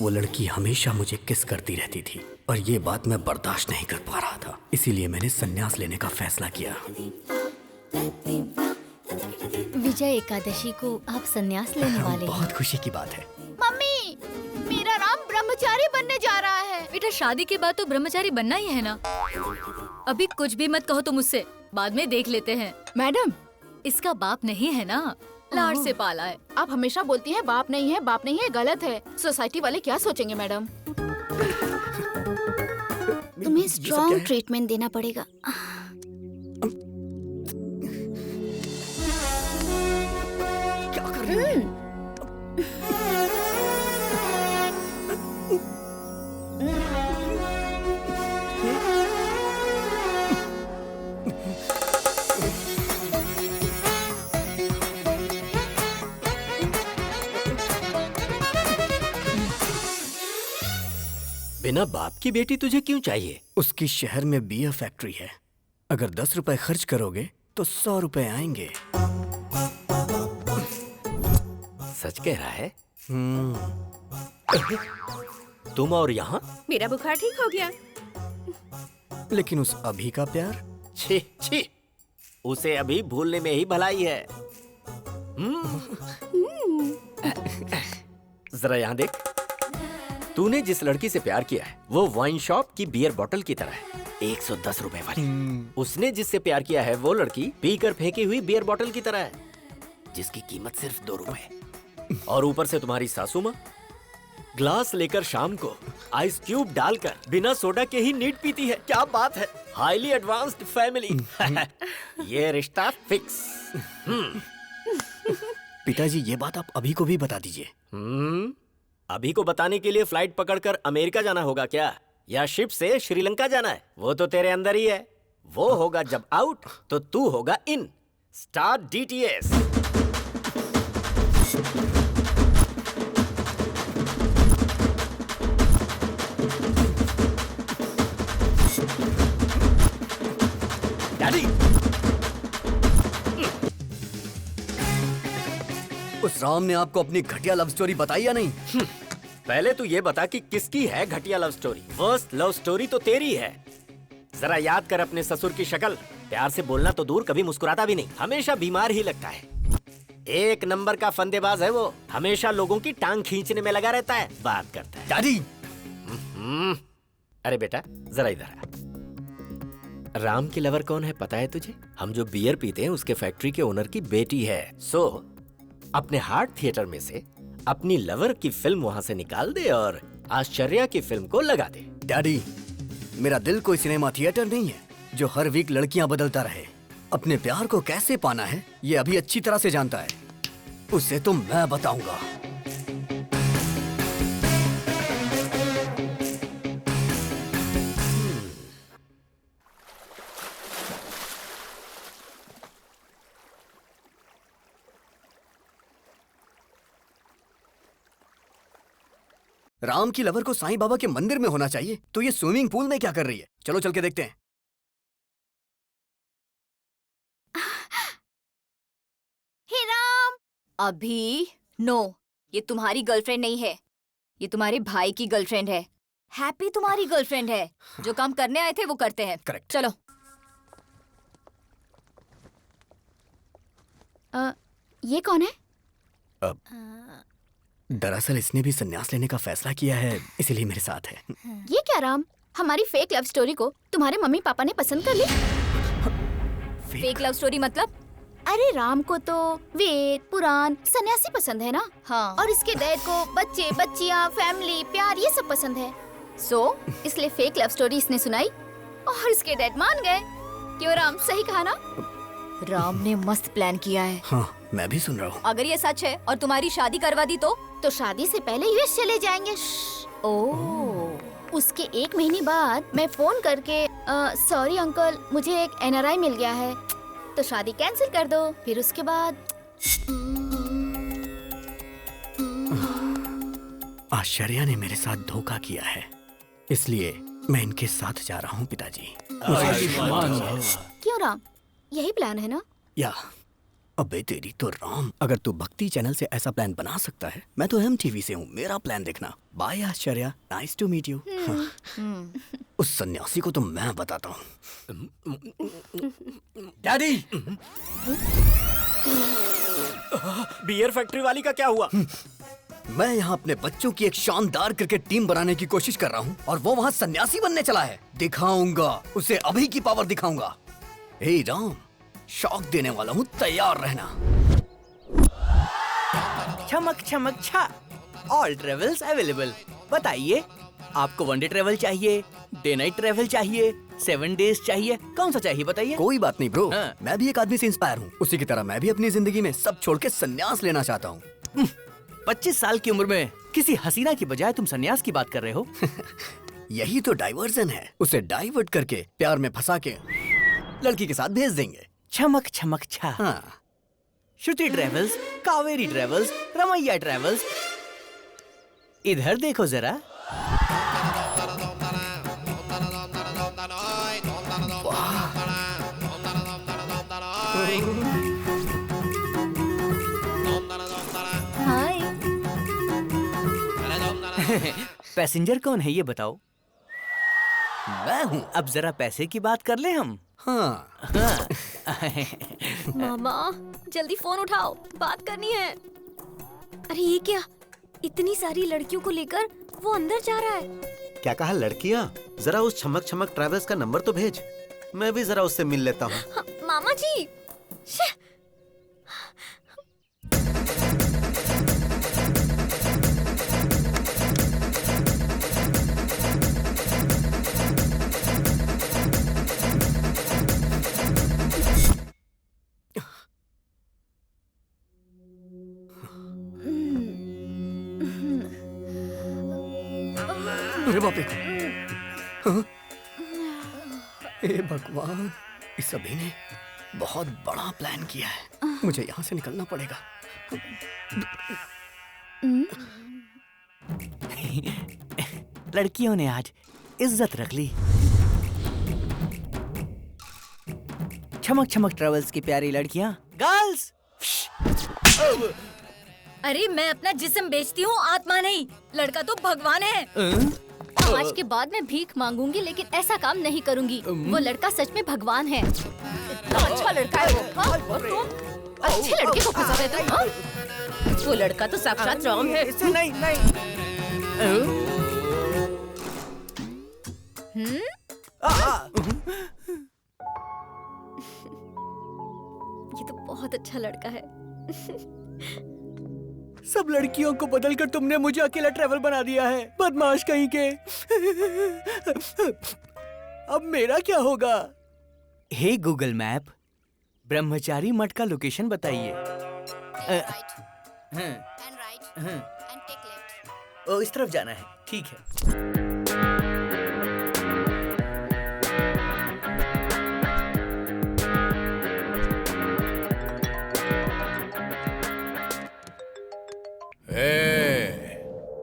वो लड़की हमेशा मुझे किस करती रहती थी और ये बात मैं बर्दाश्त नहीं कर पा रहा था। इसीलिए मैंने संन्यास लेने का फैसला किया। विजय एकादशी को आप संन्यास लेने वाले हैं। बहुत खुशी की बात है। मम्मी, मेरा राम ब्रह्मचारी बनने जा रहा है। बेटा, शादी के बाद तो ब्रह्मचारी बनना ही है ना। अभी कुछ भी मत कहो तुम मुझसे, बाद में देख लेते हैं। मैडम, इसका बाप नहीं है ना, लाड़ से पाला है। आप हमेशा बोलती हैं बाप नहीं है, बाप नहीं है, गलत है। सोसाइटी वाले क्या सोचेंगे मैडम? तुम्हें स्ट्रॉन्ग ट्रीटमेंट देना पड़ेगा। क्या कर रही हो? बिना बाप की बेटी तुझे क्यों चाहिए? उसकी शहर में बियर फैक्ट्री है। अगर 10 रुपए खर्च करोगे तो 100 रुपए आएंगे। सच कह रहा है? तुम और यहाँ? मेरा बुखार ठीक हो गया। लेकिन उस अभी का प्यार? छी छी, उसे अभी भूलने में ही भलाई है। जरा यहाँ देख, तूने जिस लड़की से प्यार किया है वो वाइन शॉप की बियर बोतल की तरह है, 110 रुपए वाली। उसने जिससे प्यार किया है वो लड़की पीकर फेंकी हुई बियर बोतल की तरह है, जिसकी कीमत सिर्फ 2 रुपए। और ऊपर से तुम्हारी सासू माँ ग्लास लेकर शाम को आइस क्यूब डालकर बिना सोडा के ही नीट पीती है। क्या बात है, हाईली एडवांस्ड फैमिली। ये रिश्ता फिक्स। पिताजी ये बात आप अभी को भी बता दीजिए। अभी को बताने के लिए फ्लाइट पकड़कर अमेरिका जाना होगा क्या, या शिप से श्रीलंका जाना है? वो तो तेरे अंदर ही है। वो होगा जब आउट तो तू होगा इन। Start DTS. डैडी, उस राम ने आपको अपनी घटिया लव स्टोरी बताई या नहीं? पहले तू ये बता कि किसकी है घटिया love story. Worst love story तो तेरी है। जरा याद कर अपने ससुर की शक्ल। प्यार से बोलना तो दूर, कभी मुस्कुराता भी नहीं, हमेशा बीमार ही लगता है। एक नंबर का फंदेबाज है वो, हमेशा लोगों की टांग खींचने में लगा रहता है, बात करता है। डैडी! अरे बेटा जरा इधर आ। राम की लवर कौन है पता है तुझे? हम जो बियर पीते हैं उसके फैक्ट्री के ओनर की बेटी है। सो अपने हार्ट थिएटर में से अपनी लवर की फिल्म वहां से निकाल दे और आश्चर्या की फिल्म को लगा दे। डैडी, मेरा दिल कोई सिनेमा थिएटर नहीं है जो हर वीक लड़कियां बदलता रहे। अपने प्यार को कैसे पाना है ये अभी अच्छी तरह से जानता है, उसे तो मैं बताऊंगा। राम की लवर को साईं बाबा के मंदिर में होना चाहिए, तो ये स्विमिंग पूल में क्या कर रही है? चलो चल के देखते हैं। हे राम! अभी नो, ये तुम्हारी गर्लफ्रेंड नहीं है, ये तुम्हारे भाई की गर्लफ्रेंड है। हैप्पी तुम्हारी गर्लफ्रेंड है। जो काम करने आए थे वो करते हैं। करेक्ट। चलो। ये कौन है? दरअसल इसने भी संन्यास लेने का फैसला किया है, इसीलिए मेरे साथ है। ये क्या राम, हमारी फेक लव स्टोरी को तुम्हारे मम्मी पापा ने पसंद कर ली? फेक लव स्टोरी मतलब? अरे राम को तो वेद पुराण सन्यासी पसंद है ना। हाँ। और इसके डैड को बच्चे बच्चियाँ फैमिली प्यार ये सब पसंद है। इसलिए फेक लव स्टोरी इसने सुनाई और इसके डैड मान गए। क्यों राम, सही कहा ना? राम ने मस्त प्लान किया है। हाँ, मैं भी सुन रहा हूँ। अगर ये सच है और तुम्हारी शादी करवा दी तो शादी से पहले यूएस चले जाएंगे। उसके 1 महीने बाद मैं फोन करके सॉरी अंकल, मुझे एक एनआरआई मिल गया है, तो शादी कैंसिल कर दो। फिर उसके बाद आश्चर्या ने मेरे साथ धोखा किया है, इसलिए मैं इनके साथ जा रहा हूँ पिताजी। क्यों राम, यही प्लान है ना? या अबे तेरी तो राम, अगर तू भक्ति चैनल से ऐसा प्लान बना सकता है, मैं तो MTV से हूँ, मेरा प्लान देखना। Bye Aashcharya, nice to meet you. उस सन्यासी को तो मैं बताता हूँ। डैडी! बियर फैक्ट्री वाली का क्या हुआ? मैं यहाँ अपने बच्चों की एक शानदार क्रिकेट टीम बनाने की कोशिश कर रहा हूँ और वो वहाँ सन्यासी बनने चला है। दिखाऊंगा उसे, अभी की पावर दिखाऊंगा। हे राम, शॉक देने वाला हूँ, तैयार रहना। चमक चमक छा, ऑल ट्रेवल्स अवेलेबल। बताइए, आपको 1 डे ट्रेवल चाहिए, डे नाइट ट्रेवल चाहिए, 7 डेज चाहिए, कौन सा चाहिए बताइए? कोई बात नहीं ब्रो। हाँ। मैं भी एक आदमी से इंस्पायर हूँ, उसी की तरह मैं भी अपनी जिंदगी में सब छोड़ के संन्यास लेना चाहता हूँ। 25 साल की उम्र में किसी हसीना की बजाय तुम संन्यास की बात कर रहे हो? यही तो डाइवर्जन है, उसे डाइवर्ट करके प्यार में फंसा के लड़की के साथ भेज देंगे। चमक चमक छा। हाँ। Shruti travels, Kaveri travels, Ramaiah travels, इधर देखो जरा। हाय। पैसेंजर कौन है ये बताओ? मैं हूँ। अब जरा पैसे की बात कर ले हम। हाँ। मामा जल्दी फोन उठाओ, बात करनी है। अरे ये क्या, इतनी सारी लड़कियों को लेकर वो अंदर जा रहा है। क्या कहा लड़कियाँ? जरा उस छमक छमक ट्रैवल्स का नंबर तो भेज, मैं भी जरा उससे मिल लेता हूँ। हाँ, मामा जी। अरे बाप रे, हाँ? हे भगवान, इस सभी ने बहुत बड़ा प्लान किया है। मुझे यहाँ से निकलना पड़ेगा। लड़कियों ने आज इज्जत रख ली। चमक चमक ट्रेवल्स की प्यारी लड़कियां, गर्ल्स। अरे मैं अपना जिस्म बेचती हूँ, आत्मा नहीं। लड़का तो भगवान है। आज के बाद मैं भीख मांगूंगी, लेकिन ऐसा काम नहीं करूंगी। वो लड़का सच में भगवान है। इतना अच्छा लड़का है वो। हाँ? और तुम अच्छे लड़के को फंसा रहे थे। हाँ? वो लड़का तो साक्षात राम है। इसे नहीं। ये तो बहुत अच्छा लड़का है। सब लड़कियों को बदलकर तुमने मुझे अकेला ट्रैवल बना दिया है, बदमाश कहीं के। अब मेरा क्या होगा? हे गूगल मैप, ब्रह्मचारी मठ का लोकेशन बताइए। ओ, इस तरफ जाना है। ठीक है।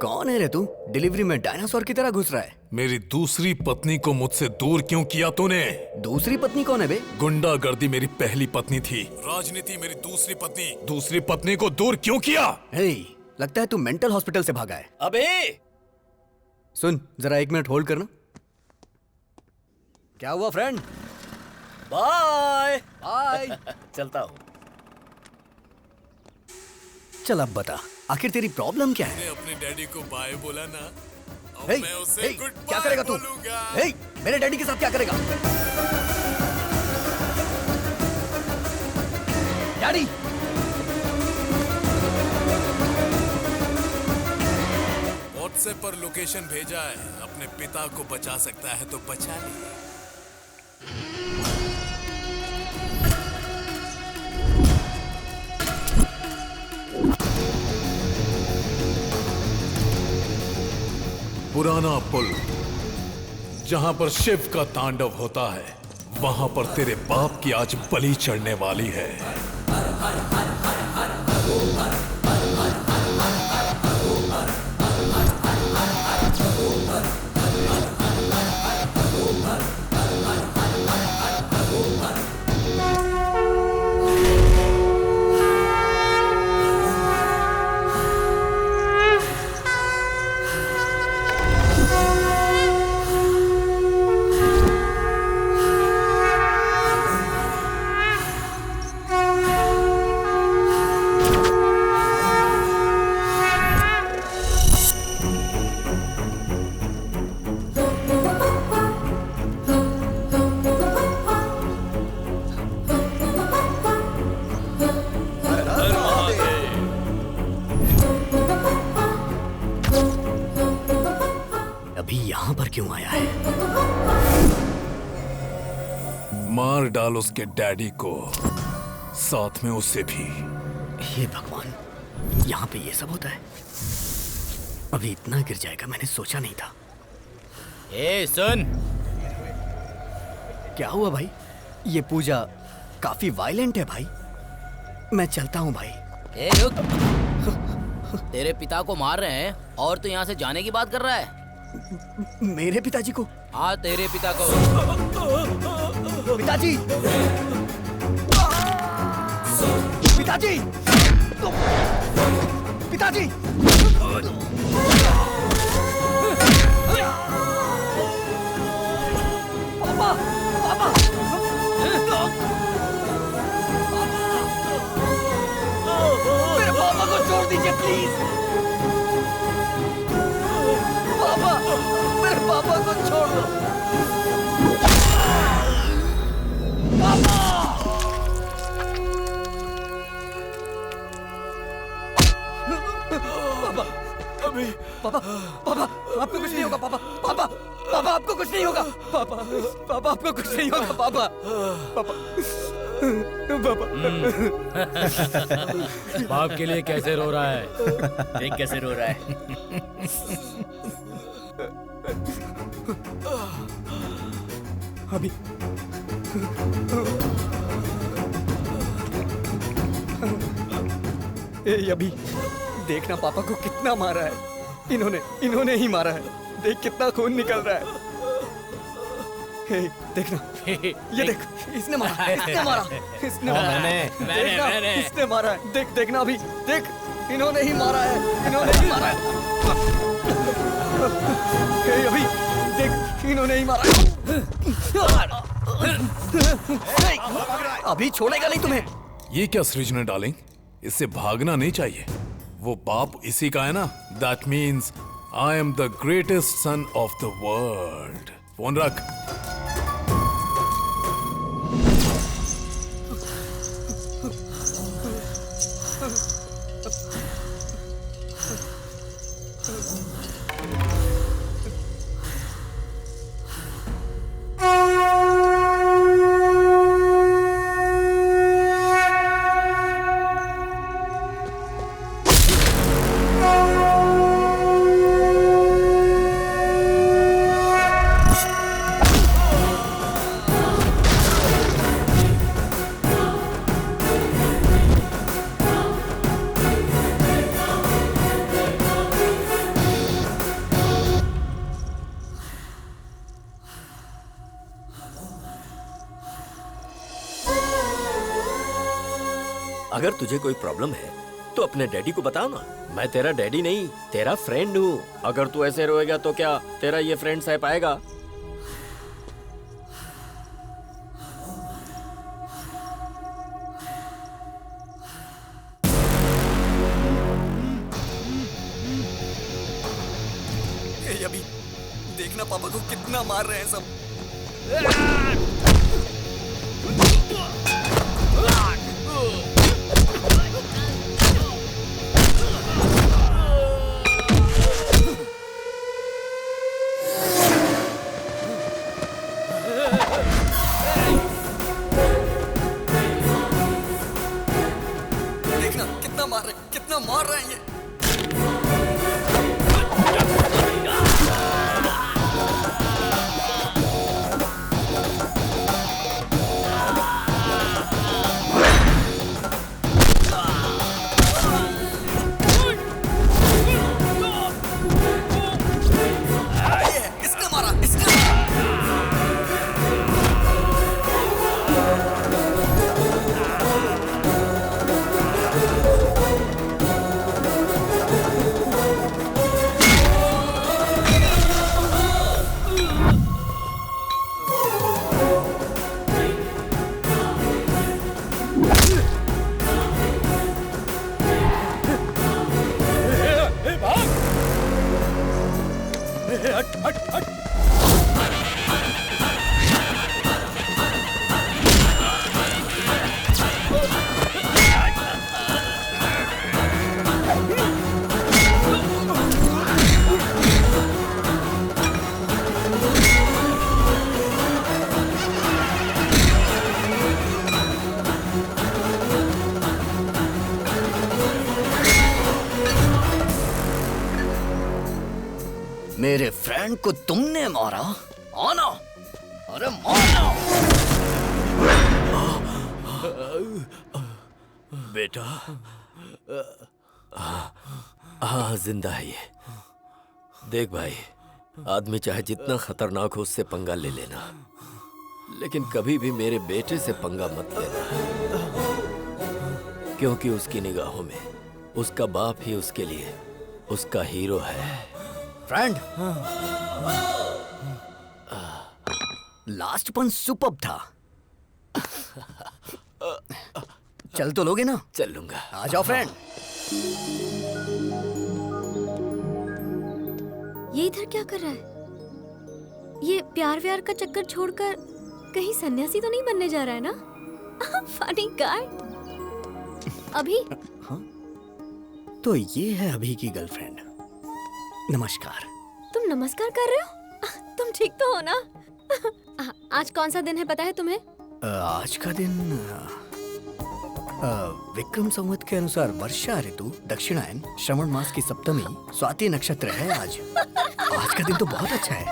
कौन है रे तू? डिलीवरी में डायनासोर की तरह घुस रहा है। मेरी दूसरी पत्नी को मुझसे दूर क्यों किया तूने? दूसरी पत्नी कौन है बे? गुंडागर्दी मेरी पहली पत्नी थी, राजनीति मेरी दूसरी पत्नी। दूसरी पत्नी को दूर क्यों किया? हे, लगता है तू मेंटल हॉस्पिटल से भागा है। अबे सुन, जरा 1 मिनट होल्ड करना। क्या हुआ फ्रेंड? Bye bye. चलता हूँ। चल अब बता, आखिर तेरी प्रॉब्लम क्या है? अपने डैडी को बाय बोला ना, अब हे, मैं उसे हे, गुड क्या करेगा तू? हे, मेरे डैडी के साथ क्या करेगा? डैडी! व्हाट्सएप पर लोकेशन भेजा है, अपने पिता को बचा सकता है तो बचा ले। पुराना पुल, जहां पर शिव का तांडव होता है, वहां पर तेरे बाप की आज बलि चढ़ने वाली है। क्यों आया है? मार डाल उसके डैडी को, साथ में उसे भी। हे भगवान, यहाँ पे ये सब होता है? अभी इतना गिर जाएगा मैंने सोचा नहीं था। ए सुन, क्या हुआ भाई? ये पूजा काफी वायलेंट है भाई। मैं चलता हूँ भाई। ए रुक, तेरे पिता को मार रहे हैं और तू यहाँ से जाने की बात कर रहा है? मेरे पिताजी को? हाँ तेरे पिता को। पिताजी! पिताजी! पिताजी! पापा! पापा! दीजिए प्लीज। पापा, मेरे पापा को छोड़ दो। पापा! पापा, अभी पापा, पापा, आपको कुछ नहीं होगा पापा, पापा, पापा आपको कुछ नहीं होगा, पापा, पापा आपको कुछ नहीं होगा, पापा, पापा, पापा। बाप के लिए कैसे रो रहा है? देख कैसे रो रहा है। अभी अभी देखना पापा को कितना मारा है। इन्होंने ही मारा है। देख कितना खून निकल रहा है। देखना, ये देख, इसने मारा, इसने मारा, इसने मारा, मैंने इसने मारा है। देख, देखना अभी, देख, इन्होंने ही मारा है, इन्होंने ही मारा है। अभी देख, इन्होंने ही मारा है। अभी छोड़ेगा नहीं तुम्हें। ये क्या सृजना डार्लिंग, इससे भागना नहीं चाहिए। वो बाप इसी का है ना। That means I am the greatest son of the world. Phone रख। अगर तुझे कोई प्रॉब्लम है तो अपने डैडी को बताओ ना। मैं तेरा डैडी नहीं, तेरा फ्रेंड हूँ। अगर तू ऐसे रोएगा तो क्या तेरा ये फ्रेंड सह पाएगा? अभी देखना पापा को कितना मार रहे हैं सब। देखना कितना मार रहे हैं ये। मेरे फ्रेंड को तुमने मारा? आना, अरे मारना। बेटा, हाँ जिंदा है ये। देख भाई, आदमी चाहे जितना खतरनाक हो उससे पंगा ले लेना, लेकिन कभी भी मेरे बेटे से पंगा मत लेना, क्योंकि उसकी निगाहों में उसका बाप ही उसके लिए उसका हीरो है। फ्रेंड, लास्ट पंच सुपर्ब था। चल तो लोगे ना? चल लूंगा। आ जाओ फ्रेंड। ये इधर क्या कर रहा है? ये प्यार व्यार का चक्कर छोड़कर कहीं सन्यासी तो नहीं बनने जा रहा है ना? Funny guy. अभी तो ये है अभी की गर्लफ्रेंड। नमस्कार। तुम नमस्कार कर रहे हो? तुम ठीक तो हो ना? आज कौन सा दिन है पता है तुम्हें? आज का दिन विक्रम संवत के अनुसार वर्षा ऋतु, दक्षिणायन, श्रवण मास की सप्तमी, स्वाति नक्षत्र है आज। आज का दिन तो बहुत अच्छा है।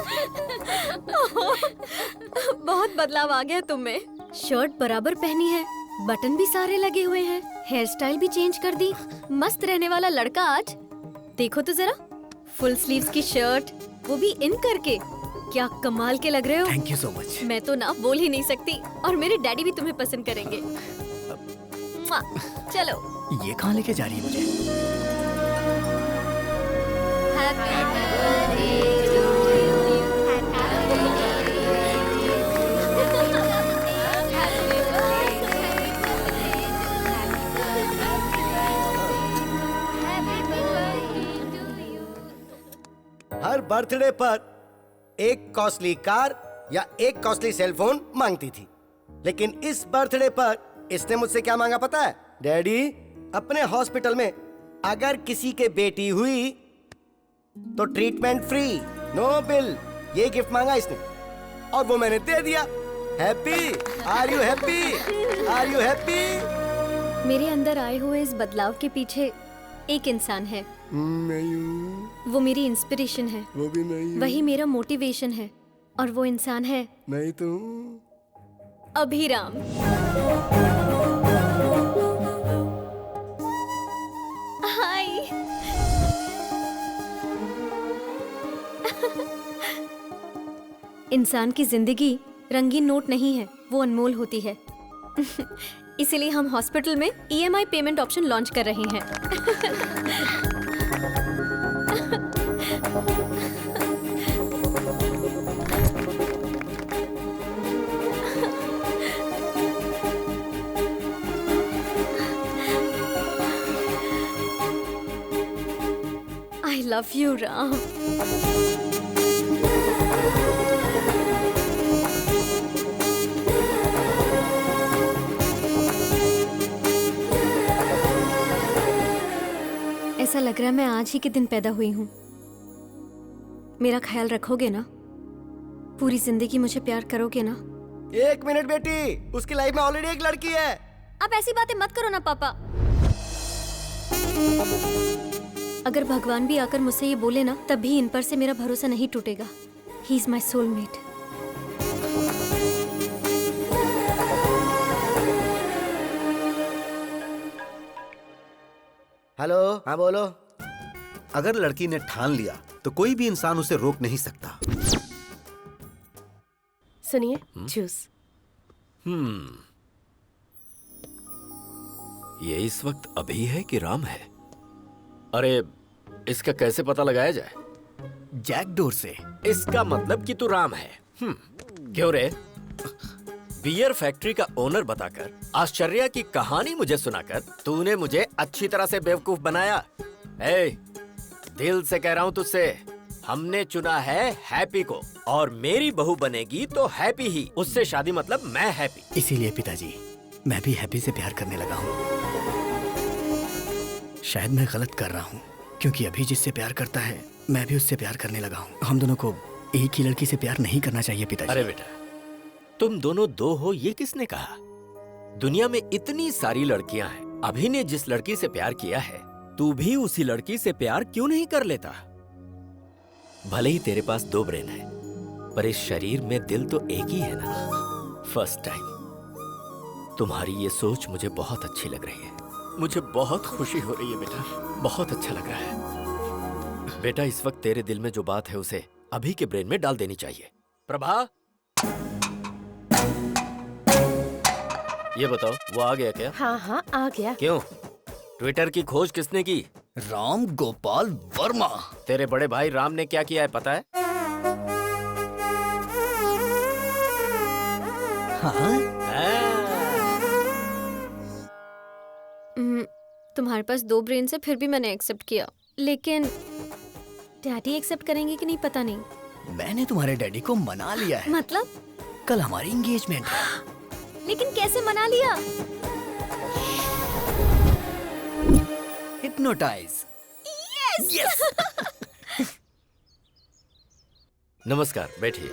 बहुत बदलाव आ गया तुम में। शर्ट बराबर पहनी है, बटन भी सारे लगे हुए हैं, हेयर स्टाइल भी चेंज कर दी। मस्त रहने वाला लड़का आज। देखो तो जरा, फुल स्लीव्स की शर्ट, वो भी इन करके। क्या कमाल के लग रहे हो। Thank you so much. मैं तो ना बोल ही नहीं सकती, और मेरे डैडी भी तुम्हें पसंद करेंगे। चलो। ये कहाँ लेके जा रही है मुझे? हर बर्थडे पर एक कॉस्टली कार या एक कॉस्टली सेलफोन मांगती थी, लेकिन इस बर्थडे पर इसने मुझसे क्या मांगा पता है? डैडी, अपने हॉस्पिटल में अगर किसी के बेटी हुई तो ट्रीटमेंट फ्री, नो बिल। ये गिफ्ट मांगा इसने और वो मैंने दे दिया। Happy? Are you happy? Are you happy? मेरे अंदर आए हुए इस बदलाव के पीछे एक इंसान है। वो मेरी इंस्पिरेशन है। वो भी मैं हूँ। वही मेरा मोटिवेशन है, और वो इंसान है मैं तो अभिराम। हाय। इंसान की जिंदगी रंगीन नोट नहीं है, वो अनमोल होती है। इसीलिए हम हॉस्पिटल में EMI पेमेंट ऑप्शन लॉन्च कर रहे हैं। I love you, Ram. ऐसा लग रहा है मैं आज ही के दिन पैदा हुई हूँ। मेरा ख्याल रखोगे ना? पूरी जिंदगी मुझे प्यार करोगे ना? एक मिनट बेटी, उसकी लाइफ में ऑलरेडी एक लड़की है। आप ऐसी बातें मत करो ना पापा। अगर भगवान भी आकर मुझसे ये बोले ना, तब भी इन पर से मेरा भरोसा नहीं टूटेगा। He is my soulmate. Hello, हाँ बोलो। अगर लड़की ने ठान लिया तो कोई भी इंसान उसे रोक नहीं सकता। सुनिए, जूस। ये इस वक्त अभी है कि राम है? अरे, इसका कैसे पता लगाया जाए? जैकडोर से। इसका मतलब कि तू राम है। क्यों रे? बियर फैक्ट्री का ओनर बताकर, आश्चर्य की कहानी मुझे सुनाकर तूने मुझे अच्छी तरह से बेवकूफ बनाया। ए, दिल से कह रहा हूँ तुझसे, हमने चुना है हैप्पी को, और मेरी बहू बनेगी तो हैप्पी ही। उससे शादी मतलब मैं हैप्पी। इसीलिए पिताजी, मैं भी हैप्पी से प्यार करने लगा हूँ। शायद मैं गलत कर रहा हूँ, क्योंकि अभी जिससे प्यार करता है मैं भी उससे प्यार करने लगा हूँ। हम दोनों को एक ही लड़की से प्यार नहीं करना चाहिए पिताजी। अरे बेटा, तुम दोनों दो हो ये किसने कहा? दुनिया में इतनी सारी लड़कियां हैं। अभी ने जिस लड़की से प्यार किया है, तू भी उसी लड़की से प्यार क्यों नहीं कर लेता? भले ही तेरे पास दो ब्रेन है, पर इस शरीर में दिल तो एक ही है ना। फर्स्ट टाइम तुम्हारी ये सोच मुझे बहुत अच्छी लग रही है। मुझे बहुत खुशी हो रही है बेटा, बहुत अच्छा लग रहा है। बेटा, इस वक्त तेरे दिल में जो बात है उसे अभी के ब्रेन में डाल देनी चाहिए। प्रभा, ये बताओ, वो आ गया क्या? हाँ हाँ, आ गया। क्यों? ट्विटर की खोज किसने की? राम गोपाल वर्मा। तेरे बड़े भाई राम ने क्या किया है पता है? हाँ? तुम्हारे पास 2 ब्रेन से फिर भी मैंने एक्सेप्ट किया, लेकिन डैडी एक्सेप्ट करेंगे कि नहीं पता नहीं। मैंने तुम्हारे डैडी को मना लिया है। मतलब? कल हमारी एंगेजमेंट है। लेकिन कैसे मना लिया? हिप्नोटाइज। यस। नमस्कार, बैठिए।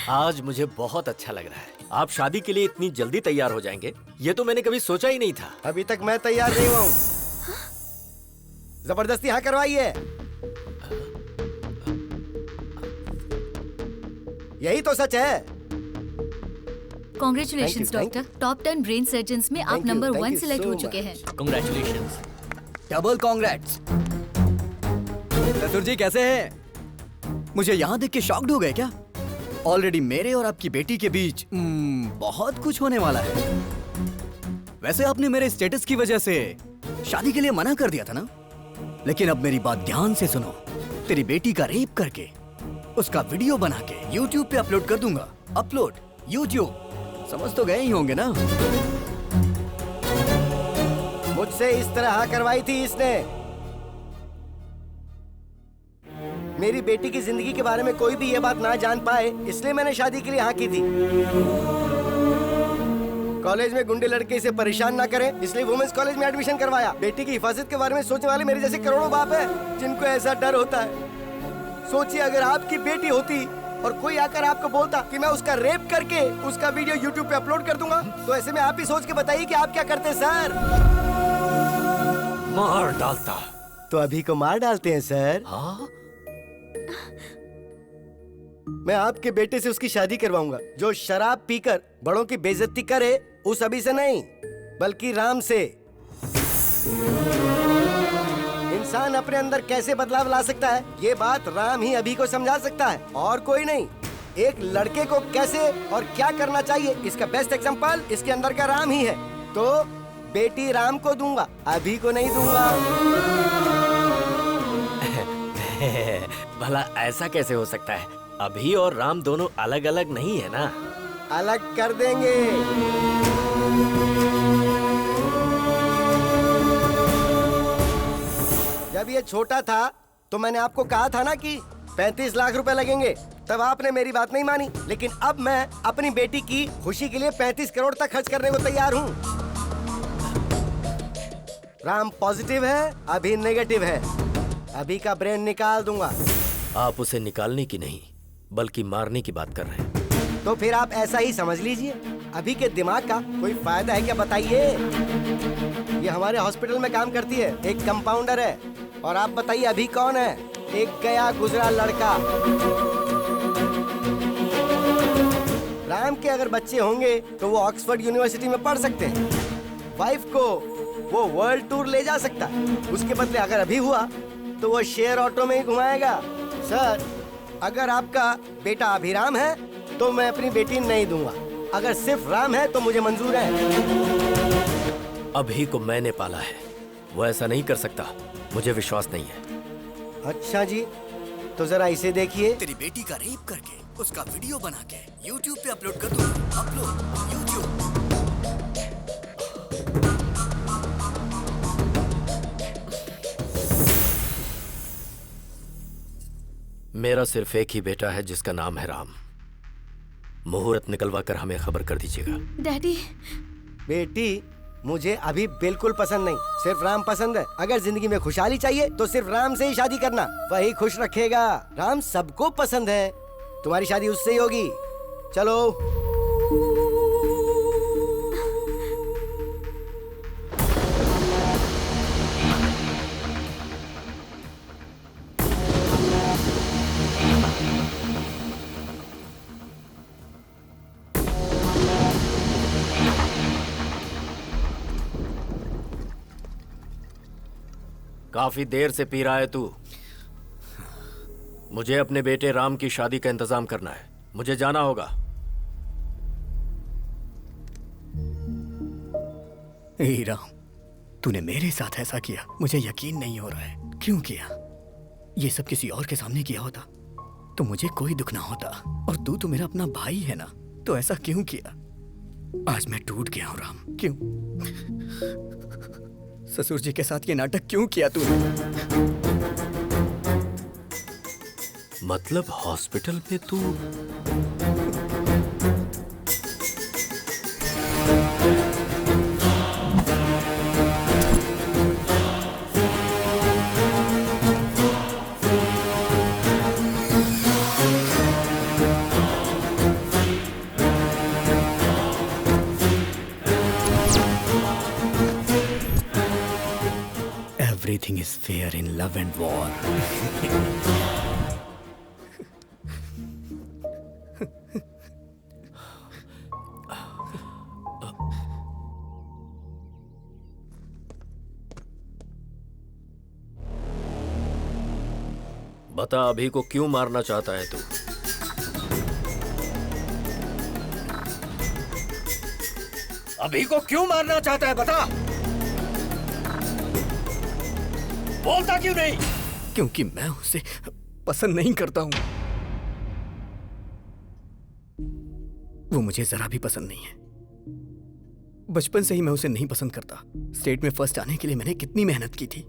आज मुझे बहुत अच्छा लग रहा है। आप शादी के लिए इतनी जल्दी तैयार हो जाएंगे, ये तो मैंने कभी सोचा ही नहीं था। अभी तक मैं तैयार नहीं हुआ हूँ। जबरदस्ती हाँ करवाइए। यही तो सच है। Congratulations doctor, top 10 brain surgeons में आप नंबर 1 सिलेक्ट हो चुके हैं। Congratulations। Double congrats. ससुर जी कैसे हैं? मुझे यहाँ देख के शॉक्ड हो गए क्या? ऑलरेडी मेरे और आपकी बेटी के बीच बहुत कुछ होने वाला है। वैसे आपने मेरे स्टेटस की वजह से शादी के लिए मना कर दिया था ना? लेकिन अब मेरी बात ध्यान से सुनो। तेरी बेटी का रेप करके उसका वीडियो बना के YouTube पे अपलोड कर दूंगा। Upload YouTube। समझ तो गए ही होंगे ना? मुझसे इस तरह हाँ करवाई थी इसने। मेरी बेटी की जिंदगी के बारे में कोई भी ये बात ना जान पाए, इसलिए मैंने शादी के लिए हाँ की थी। कॉलेज में गुंडे लड़के इसे परेशान ना करें, इसलिए वुमेन्स कॉलेज में एडमिशन करवाया। बेटी की हिफाजत के बारे में सोचने वाले मेरे जैसे करोड़ों बाप हैं, जिनको ऐसा डर होता है। सोचिए अगर आपकी बेटी होती और कोई आकर आपको बोलता कि मैं उसका रेप करके उसका वीडियो YouTube पे अपलोड कर दूंगा, तो ऐसे में आप ही सोच के बताइए कि आप क्या करते सर? मार डालता। तो अभी को मार डालते हैं सर? हाँ? मैं आपके बेटे से उसकी शादी करवाऊंगा, जो शराब पीकर बड़ों की बेइज्जती करे। उस अभी से नहीं, बल्कि राम से। इंसान अपने अंदर कैसे बदलाव ला सकता है, ये बात राम ही अभी को समझा सकता है, और कोई नहीं। एक लड़के को कैसे और क्या करना चाहिए, इसका बेस्ट एग्जांपल इसके अंदर का राम ही है। तो बेटी राम को दूंगा, अभी को नहीं दूंगा। भला ऐसा कैसे हो सकता है? अभी और राम दोनों अलग अलग नहीं है ना? अलग कर देंगे। जब ये छोटा था तो मैंने आपको कहा था ना कि 35 लाख रुपए लगेंगे, तब आपने मेरी बात नहीं मानी। लेकिन अब मैं अपनी बेटी की खुशी के लिए 35 करोड़ तक खर्च करने को तैयार हूँ। राम पॉजिटिव है, अभी नेगेटिव है। अभी का ब्रेन निकाल दूंगा। आप उसे निकालने की नहीं, बल्कि मारने की बात कर रहे हैं। तो फिर आप ऐसा ही समझ लीजिए। अभी के दिमाग का कोई फायदा है क्या बताइए? ये हमारे हॉस्पिटल में काम करती है, एक कंपाउंडर है। और आप बताइए अभी कौन है? एक गया गुजरा लड़का। राम के अगर बच्चे होंगे तो वो ऑक्सफोर्ड यूनिवर्सिटी में पढ़ सकते हैं। वाइफ को वो वर्ल्ड टूर ले जा सकता है। उसके बदले अगर अभी हुआ तो वो शेयर ऑटो में ही घुमाएगा। सर, अगर आपका बेटा अभिराम है तो मैं अपनी बेटी नहीं दूंगा। अगर सिर्फ राम है तो मुझे मंजूर है। अभी को मैंने पाला है, वो ऐसा नहीं कर सकता। मुझे विश्वास नहीं है। अच्छा जी, तो जरा इसे देखिए। तेरी बेटी का रेप करके उसका वीडियो बना के YouTube पे अपलोड कर दूंगा। Upload YouTube। मेरा सिर्फ एक ही बेटा है जिसका नाम है राम। मुहूर्त निकलवा कर हमें खबर कर दीजिएगा। डैडी। बेटी मुझे अभी बिल्कुल पसंद नहीं, सिर्फ राम पसंद है। अगर जिंदगी में खुशहाली चाहिए तो सिर्फ राम से ही शादी करना, वही खुश रखेगा। राम सबको पसंद है, तुम्हारी शादी उससे ही होगी। चलो। काफी देर से पी रहा है तू। मुझे अपने बेटे राम की शादी का इंतजाम करना है। मुझे जाना होगा। हे राम, तूने मेरे साथ ऐसा किया, मुझे यकीन नहीं हो रहा है। क्यों किया? ये सब किसी और के सामने किया होता तो मुझे कोई दुख ना होता। और तू तो मेरा अपना भाई है ना। तो ऐसा क्यों किया? आज मैं टूट गया हूं राम। क्यों? ससुर जी के साथ ये नाटक क्यों किया तूने? मतलब हॉस्पिटल में तू Everything is fair in love and war. बता अभी को क्यों मारना चाहता है तू? अभी को क्यों मारना चाहता है बता। बोलता क्यों नहीं? क्योंकि मैं उसे पसंद नहीं करता हूं। वो मुझे जरा भी पसंद नहीं है। बचपन से ही मैं उसे नहीं पसंद करता। स्टेट में फर्स्ट आने के लिए मैंने कितनी मेहनत की थी।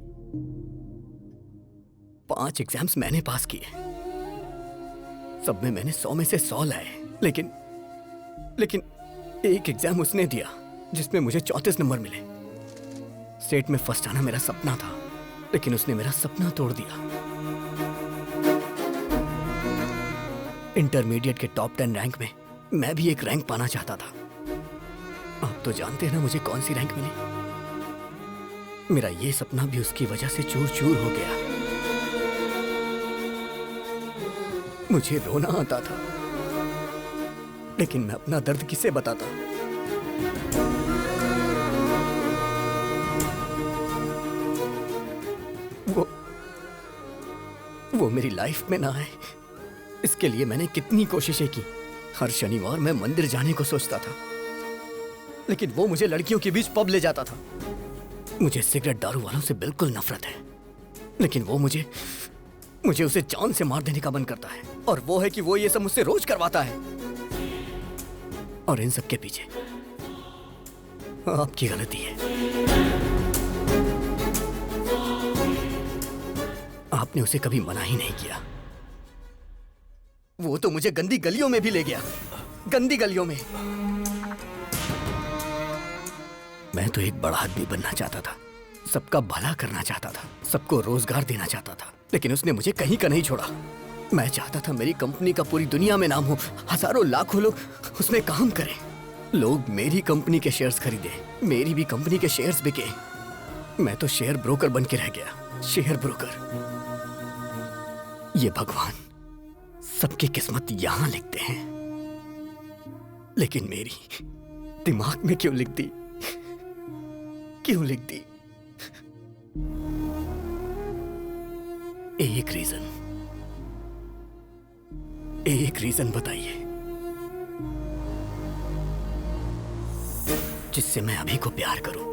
5 एग्जाम्स मैंने पास किए, सब में मैंने 100 में से 100 लाए। लेकिन एक एग्जाम उसने दिया जिसमें मुझे 34 नंबर मिले। स्टेट में फर्स्ट आना मेरा सपना था, लेकिन उसने मेरा सपना तोड़ दिया। इंटरमीडिएट के टॉप 10 रैंक में मैं भी एक रैंक पाना चाहता था। आप तो जानते हैं ना मुझे कौन सी रैंक मिली। मेरा ये सपना भी उसकी वजह से चूर चूर हो गया। मुझे रोना आता था, लेकिन मैं अपना दर्द किसे बताता? वो मेरी लाइफ में ना आए, इसके लिए मैंने कितनी कोशिशें की। हर शनिवार मैं मंदिर जाने को सोचता था, लेकिन वो मुझे लड़कियों के बीच पब ले जाता था। मुझे सिगरेट दारू वालों से बिल्कुल नफरत है, लेकिन वो मुझे उसे जान से मार देने का मन करता है। और वो है कि वो ये सब मुझसे रोज करवाता है। और इन सब के पीछे आपकी गलती है। आपने उसे कभी मना ही नहीं किया। वो तो मुझे गंदी गलियों में भी ले गया, गंदी गलियों में। मैं तो एक बड़ा आदमी बनना चाहता था, सबका भला करना चाहता था, सबको रोजगार देना चाहता था, लेकिन उसने मुझे कहीं का नहीं छोड़ा। मैं चाहता था मेरी कंपनी का पूरी दुनिया में नाम हो, हजारों लाखों लोग उसमें काम करें। लोग मेरी कंपनी के शेयर्स खरीदे, मेरी भी कंपनी के शेयर्स बिके। मैं तो शेयर ब्रोकर बन के रह गया, शेयर ब्रोकर। ये भगवान सबकी किस्मत यहां लिखते हैं, लेकिन मेरी दिमाग में क्यों लिख दी? क्यों लिख दी? एक रीजन बताइए जिससे मैं अभी को प्यार करूं।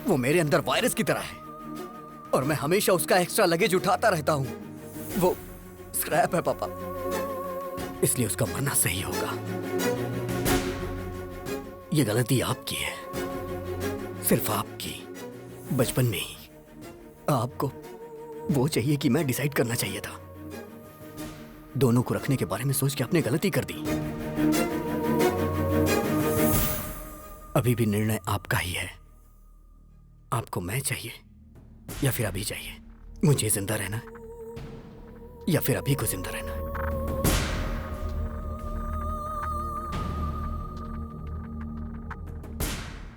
वो मेरे अंदर वायरस की तरह है और मैं हमेशा उसका एक्स्ट्रा लगेज उठाता रहता हूं। वो स्क्रैप है पापा, इसलिए उसका मरना सही होगा। ये गलती आपकी है, सिर्फ आपकी। बचपन में ही आपको वो चाहिए कि मैं डिसाइड करना चाहिए था। दोनों को रखने के बारे में सोच के आपने गलती कर दी। अभी भी निर्णय आपका ही है। आपको मैं चाहिए या फिर अभी चाहिए? मुझे जिंदा रहना या फिर अभी को जिंदा रहना?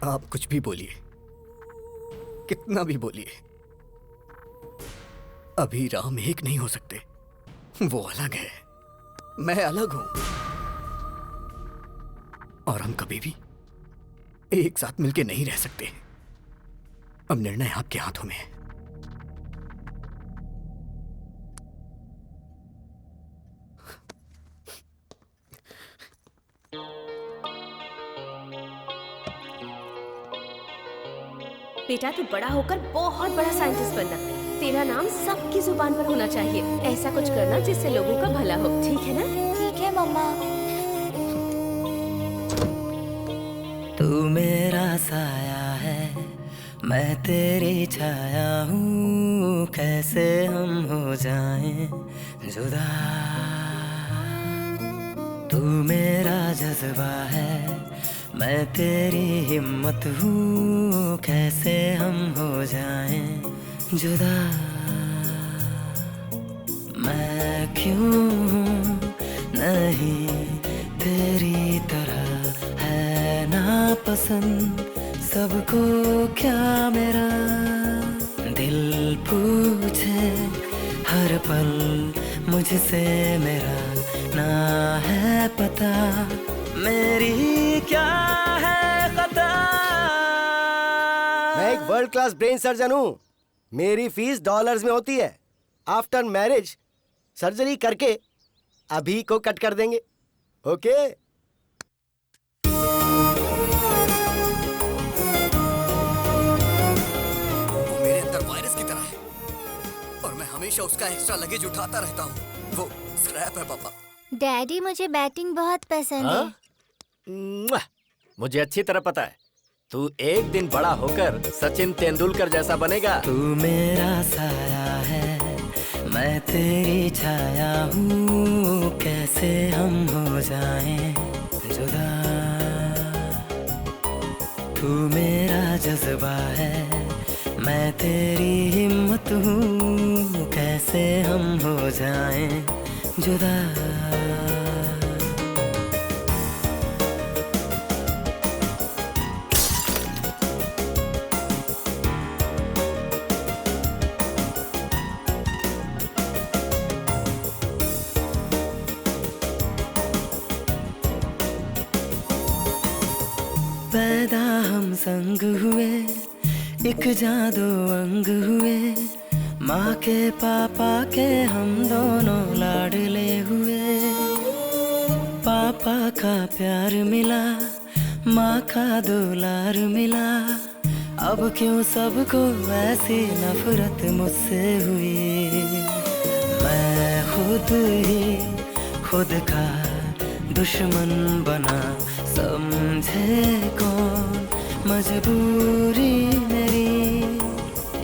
आप कुछ भी बोलिए, कितना भी बोलिए, अभी राम एक नहीं हो सकते। वो अलग है, मैं अलग हूं, और हम कभी भी एक साथ मिलके नहीं रह सकते। अब निर्णय आपके हाथों में है। बेटा तू बड़ा होकर बहुत बड़ा साइंटिस्ट बनना, तेरा नाम सबकी जुबान पर होना चाहिए। ऐसा कुछ करना जिससे लोगों का भला हो, ठीक है ना? ठीक है मम्मा। तू मेरा साया है, मैं तेरी छाया हूँ, कैसे हम हो जाएं जुदा। तू मेरा जज्बा है, मैं तेरी हिम्मत हूँ, कैसे हम हो जाएं जुदा। मैं क्यों हूँ नहीं तेरी तरह, है ना पसंद सबको क्या मेरा। दिल पूछे हर पल मुझसे मेरा, ना है पता मेरी क्या है खता। मैं एक वर्ल्ड क्लास ब्रेन सर्जन हूँ। मेरी फीस डॉलर्स में होती है। आफ्टर मैरिज सर्जरी करके अभी को कट कर देंगे। ओके? वो मेरे अंदर वायरस की तरह है और मैं हमेशा उसका एक्स्ट्रा लगेज उठाता रहता हूँ। वो स्क्रैप है पापा। डैडी मुझे बैटिंग बहुत पसंद है। मुआ! मुझे अच्छी तरह पता है तू एक दिन बड़ा होकर सचिन तेंदुलकर जैसा बनेगा। तू मेरा साया है, मैं तेरी छाया हूँ, कैसे हम हो जाएं जुदा। तू मेरा जज्बा है, मैं तेरी हिम्मत हूँ, कैसे हम हो जाएं जुदा। पैदा हम संग हुए, एक जादू अंग हुए, माँ के पापा के हम दोनों लाडले हुए। पापा का प्यार मिला, माँ का दुलार मिला, अब क्यों सबको ऐसी नफरत मुझसे हुई। मैं खुद ही खुद का दुश्मन बना, समझे कौन मजबूरी मेरी।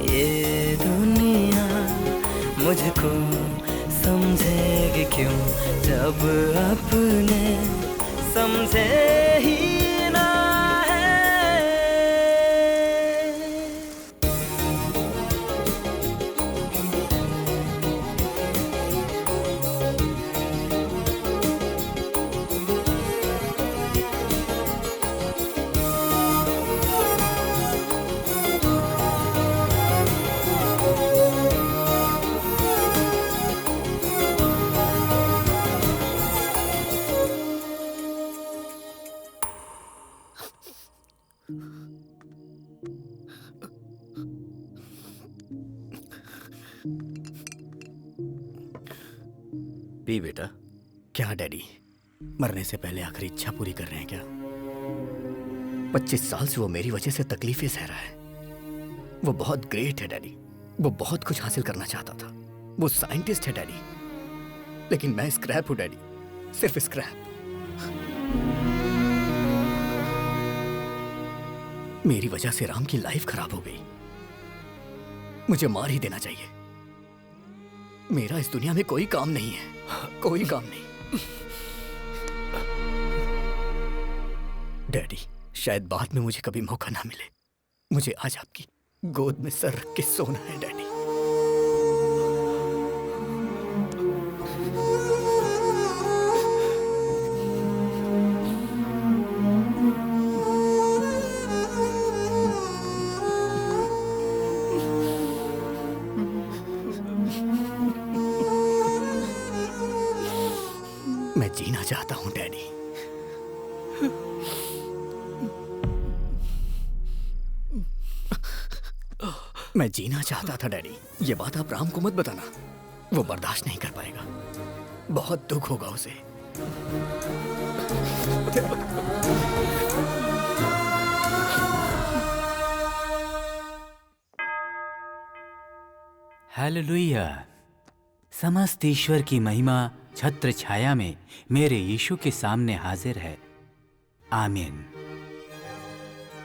ये दुनिया मुझको समझेगी क्यों, जब अपने समझे ही ना है। पी बेटा। क्या डैडी, मरने से पहले आखिरी इच्छा पूरी कर रहे हैं क्या? 25 साल से वो मेरी वजह से तकलीफें सह रहा है। वो बहुत ग्रेट है डैडी, वो बहुत कुछ हासिल करना चाहता था, वो साइंटिस्ट है डैडी, लेकिन मैं स्क्रैप हूं डैडी, सिर्फ स्क्रैप। मेरी वजह से राम की लाइफ खराब हो गई। मुझे मार ही देना चाहिए। मेरा इस दुनिया में कोई काम नहीं है, कोई काम नहीं। डैडी, शायद बाद में मुझे कभी मौका ना मिले। मुझे आज आपकी गोद में सर रख के सोना है डैडी। मैं जीना चाहता हूं डैडी। मैं जीना चाहता था डैडी। ये बात आप राम को मत बताना, वो बर्दाश्त नहीं कर पाएगा, बहुत दुख होगा उसे। हालेलुया। समस्त ईश्वर की महिमा छत्र छाया में मेरे यीशु के सामने हाजिर है। आमीन।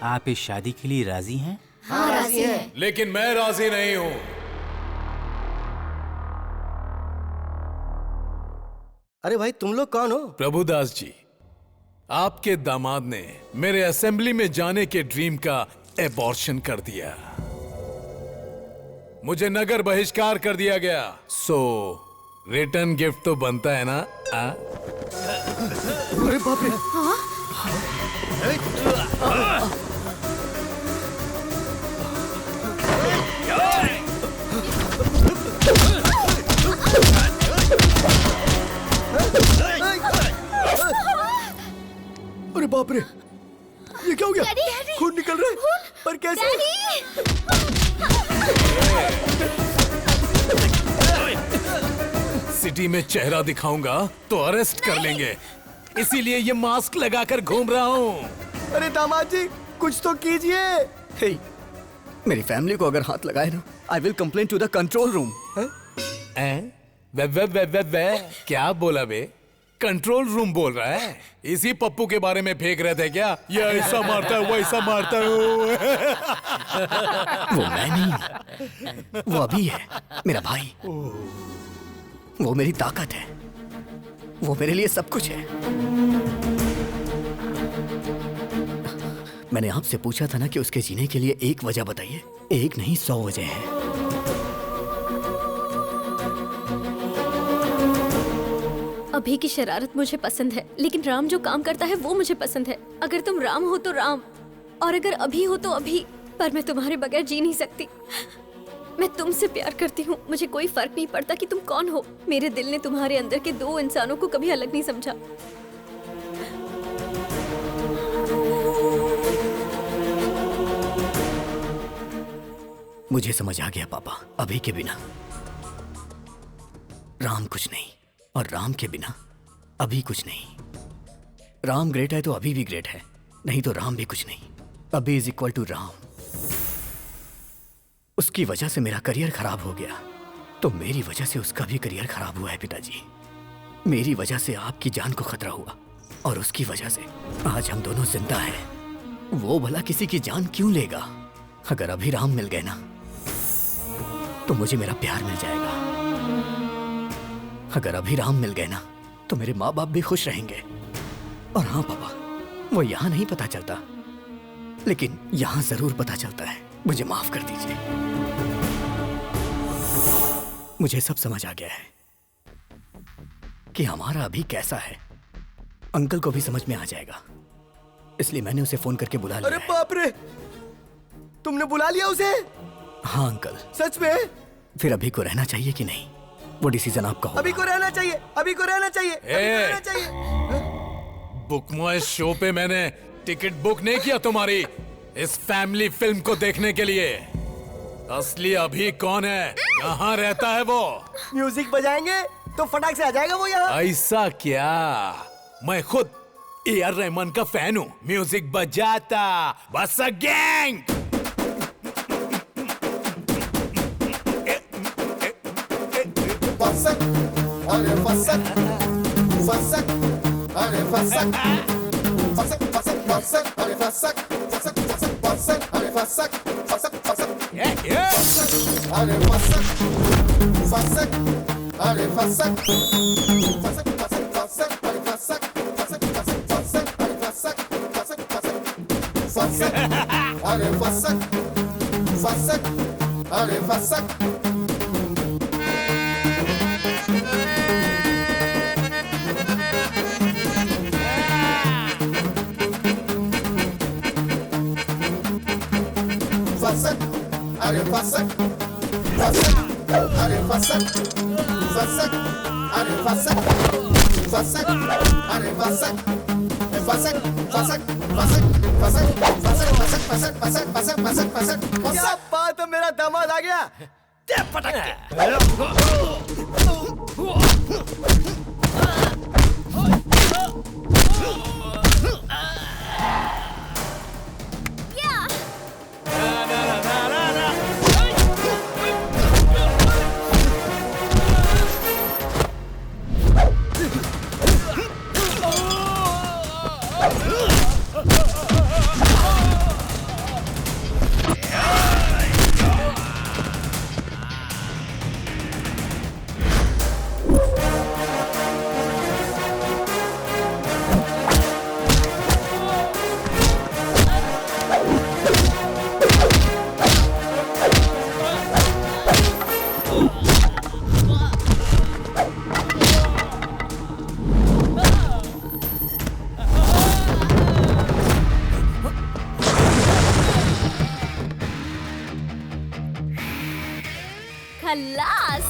आप इस शादी के लिए राजी हैं? हाँ, राजी हैं। लेकिन मैं राजी नहीं हूं। अरे भाई तुम लोग कौन हो? प्रभुदास जी, आपके दामाद ने मेरे असेंबली में जाने के ड्रीम का एबॉर्शन कर दिया। मुझे नगर बहिष्कार कर दिया गया। सो रिटर्न गिफ्ट तो बनता है ना? अरे बाप रे! अरे बाप रे! ये क्या हो गया? खून निकल रहा है। पर कैसे? सिटी में चेहरा दिखाऊंगा तो अरेस्ट कर लेंगे, इसीलिए ये मास्क लगाकर घूम रहा हूँ। अरे दामाद जी, कुछ तो कीजिए। हे, मेरी फैमिली को अगर हाथ लगाए ना, I will complain to the control room. वे क्या बोला बे? कंट्रोल रूम बोल रहा है? इसी पप्पू के बारे में फेंक रहे थे क्या? ये ऐसा मारता है, वैसा मारता है। वो मैं नहीं हूं, वो अभी है, मेरा भाई। वो मेरी ताकत है, वो मेरे लिए सब कुछ है। मैंने आपसे पूछा था ना कि उसके जीने के लिए एक वजह बताइए। एक नहीं 100 वजह है। अभी की शरारत मुझे पसंद है, लेकिन राम जो काम करता है वो मुझे पसंद है। अगर तुम राम हो तो राम, और अगर अभी हो तो अभी। पर मैं तुम्हारे बगैर जी नहीं सकती। मैं तुमसे प्यार करती हूँ। मुझे कोई फर्क नहीं पड़ता कि तुम कौन हो। मेरे दिल ने तुम्हारे अंदर के 2 इंसानों को कभी अलग नहीं समझा। मुझे समझ आ गया पापा। अभी के बिना राम कुछ नहीं, और राम के बिना अभी कुछ नहीं। राम ग्रेट है तो अभी भी ग्रेट है, नहीं तो राम भी कुछ नहीं। अभी इज इक्वल टू राम। उसकी वजह से मेरा करियर खराब हो गया, तो मेरी वजह से उसका भी करियर खराब हुआ है पिताजी। मेरी वजह से आपकी जान को खतरा हुआ, और उसकी वजह से आज हम दोनों जिंदा हैं। वो भला किसी की जान क्यों लेगा? अगर अभी राम मिल गए ना, तो मुझे मेरा प्यार मिल जाएगा। अगर अभी राम मिल गए ना, तो मेरे माँ बाप भी खुश रहेंगे। और हाँ पापा, वो यहाँ नहीं पता चलता, लेकिन यहाँ जरूर पता चलता है। मुझे माफ कर दीजिए। मुझे सब समझ आ गया है कि हमारा अभी कैसा है। अंकल को भी समझ में आ जाएगा, इसलिए मैंने उसे फोन करके बुला लिया। अरे बाप रे! तुमने बुला लिया उसे? हाँ अंकल। सच में? फिर अभी को रहना चाहिए कि नहीं, वो डिसीजन आपका होगा। अभी को रहना चाहिए, अभी को रहना चाहिए, अभी को रहना चाहिए। बुक माय शो पे मैंने टिकट बुक नहीं किया तुम्हारी इस फैमिली फिल्म को देखने के लिए। असली अभी कौन है? कहाँ रहता है वो? म्यूजिक बजाएंगे तो फटाक से आ जाएगा वो यहाँ। ऐसा क्या? मैं खुद AR रहमान का फैन हूँ। म्यूजिक बजाता बस अ गैंग। Fassak, अरे fassak, fassak, अरे fassak, fassak, fassak, fassak, अरे fassak, fassak, fassak, fassak, अरे fassak, fassak, fassak, अरे fassak, fassak, अरे fassak, fassak, fassak, fassak, अरे fassak, fassak, fassak, fassak, अरे fassak, fassak, fassak, fassak, अरे fassak, fassak, अरे fassak. Fassak, are fassak, fassak, are fassak, fassak, are fassak, fassak, are fassak, fassak, fassak, fassak, fassak, fassak, fassak, fassak, fassak, fassak, fassak, fassak. क्या बात है, मेरा दामाद आ गया। खल्लास।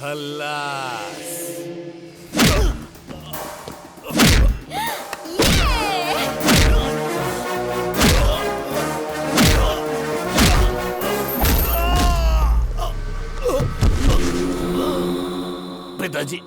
खल्लास। पिताजी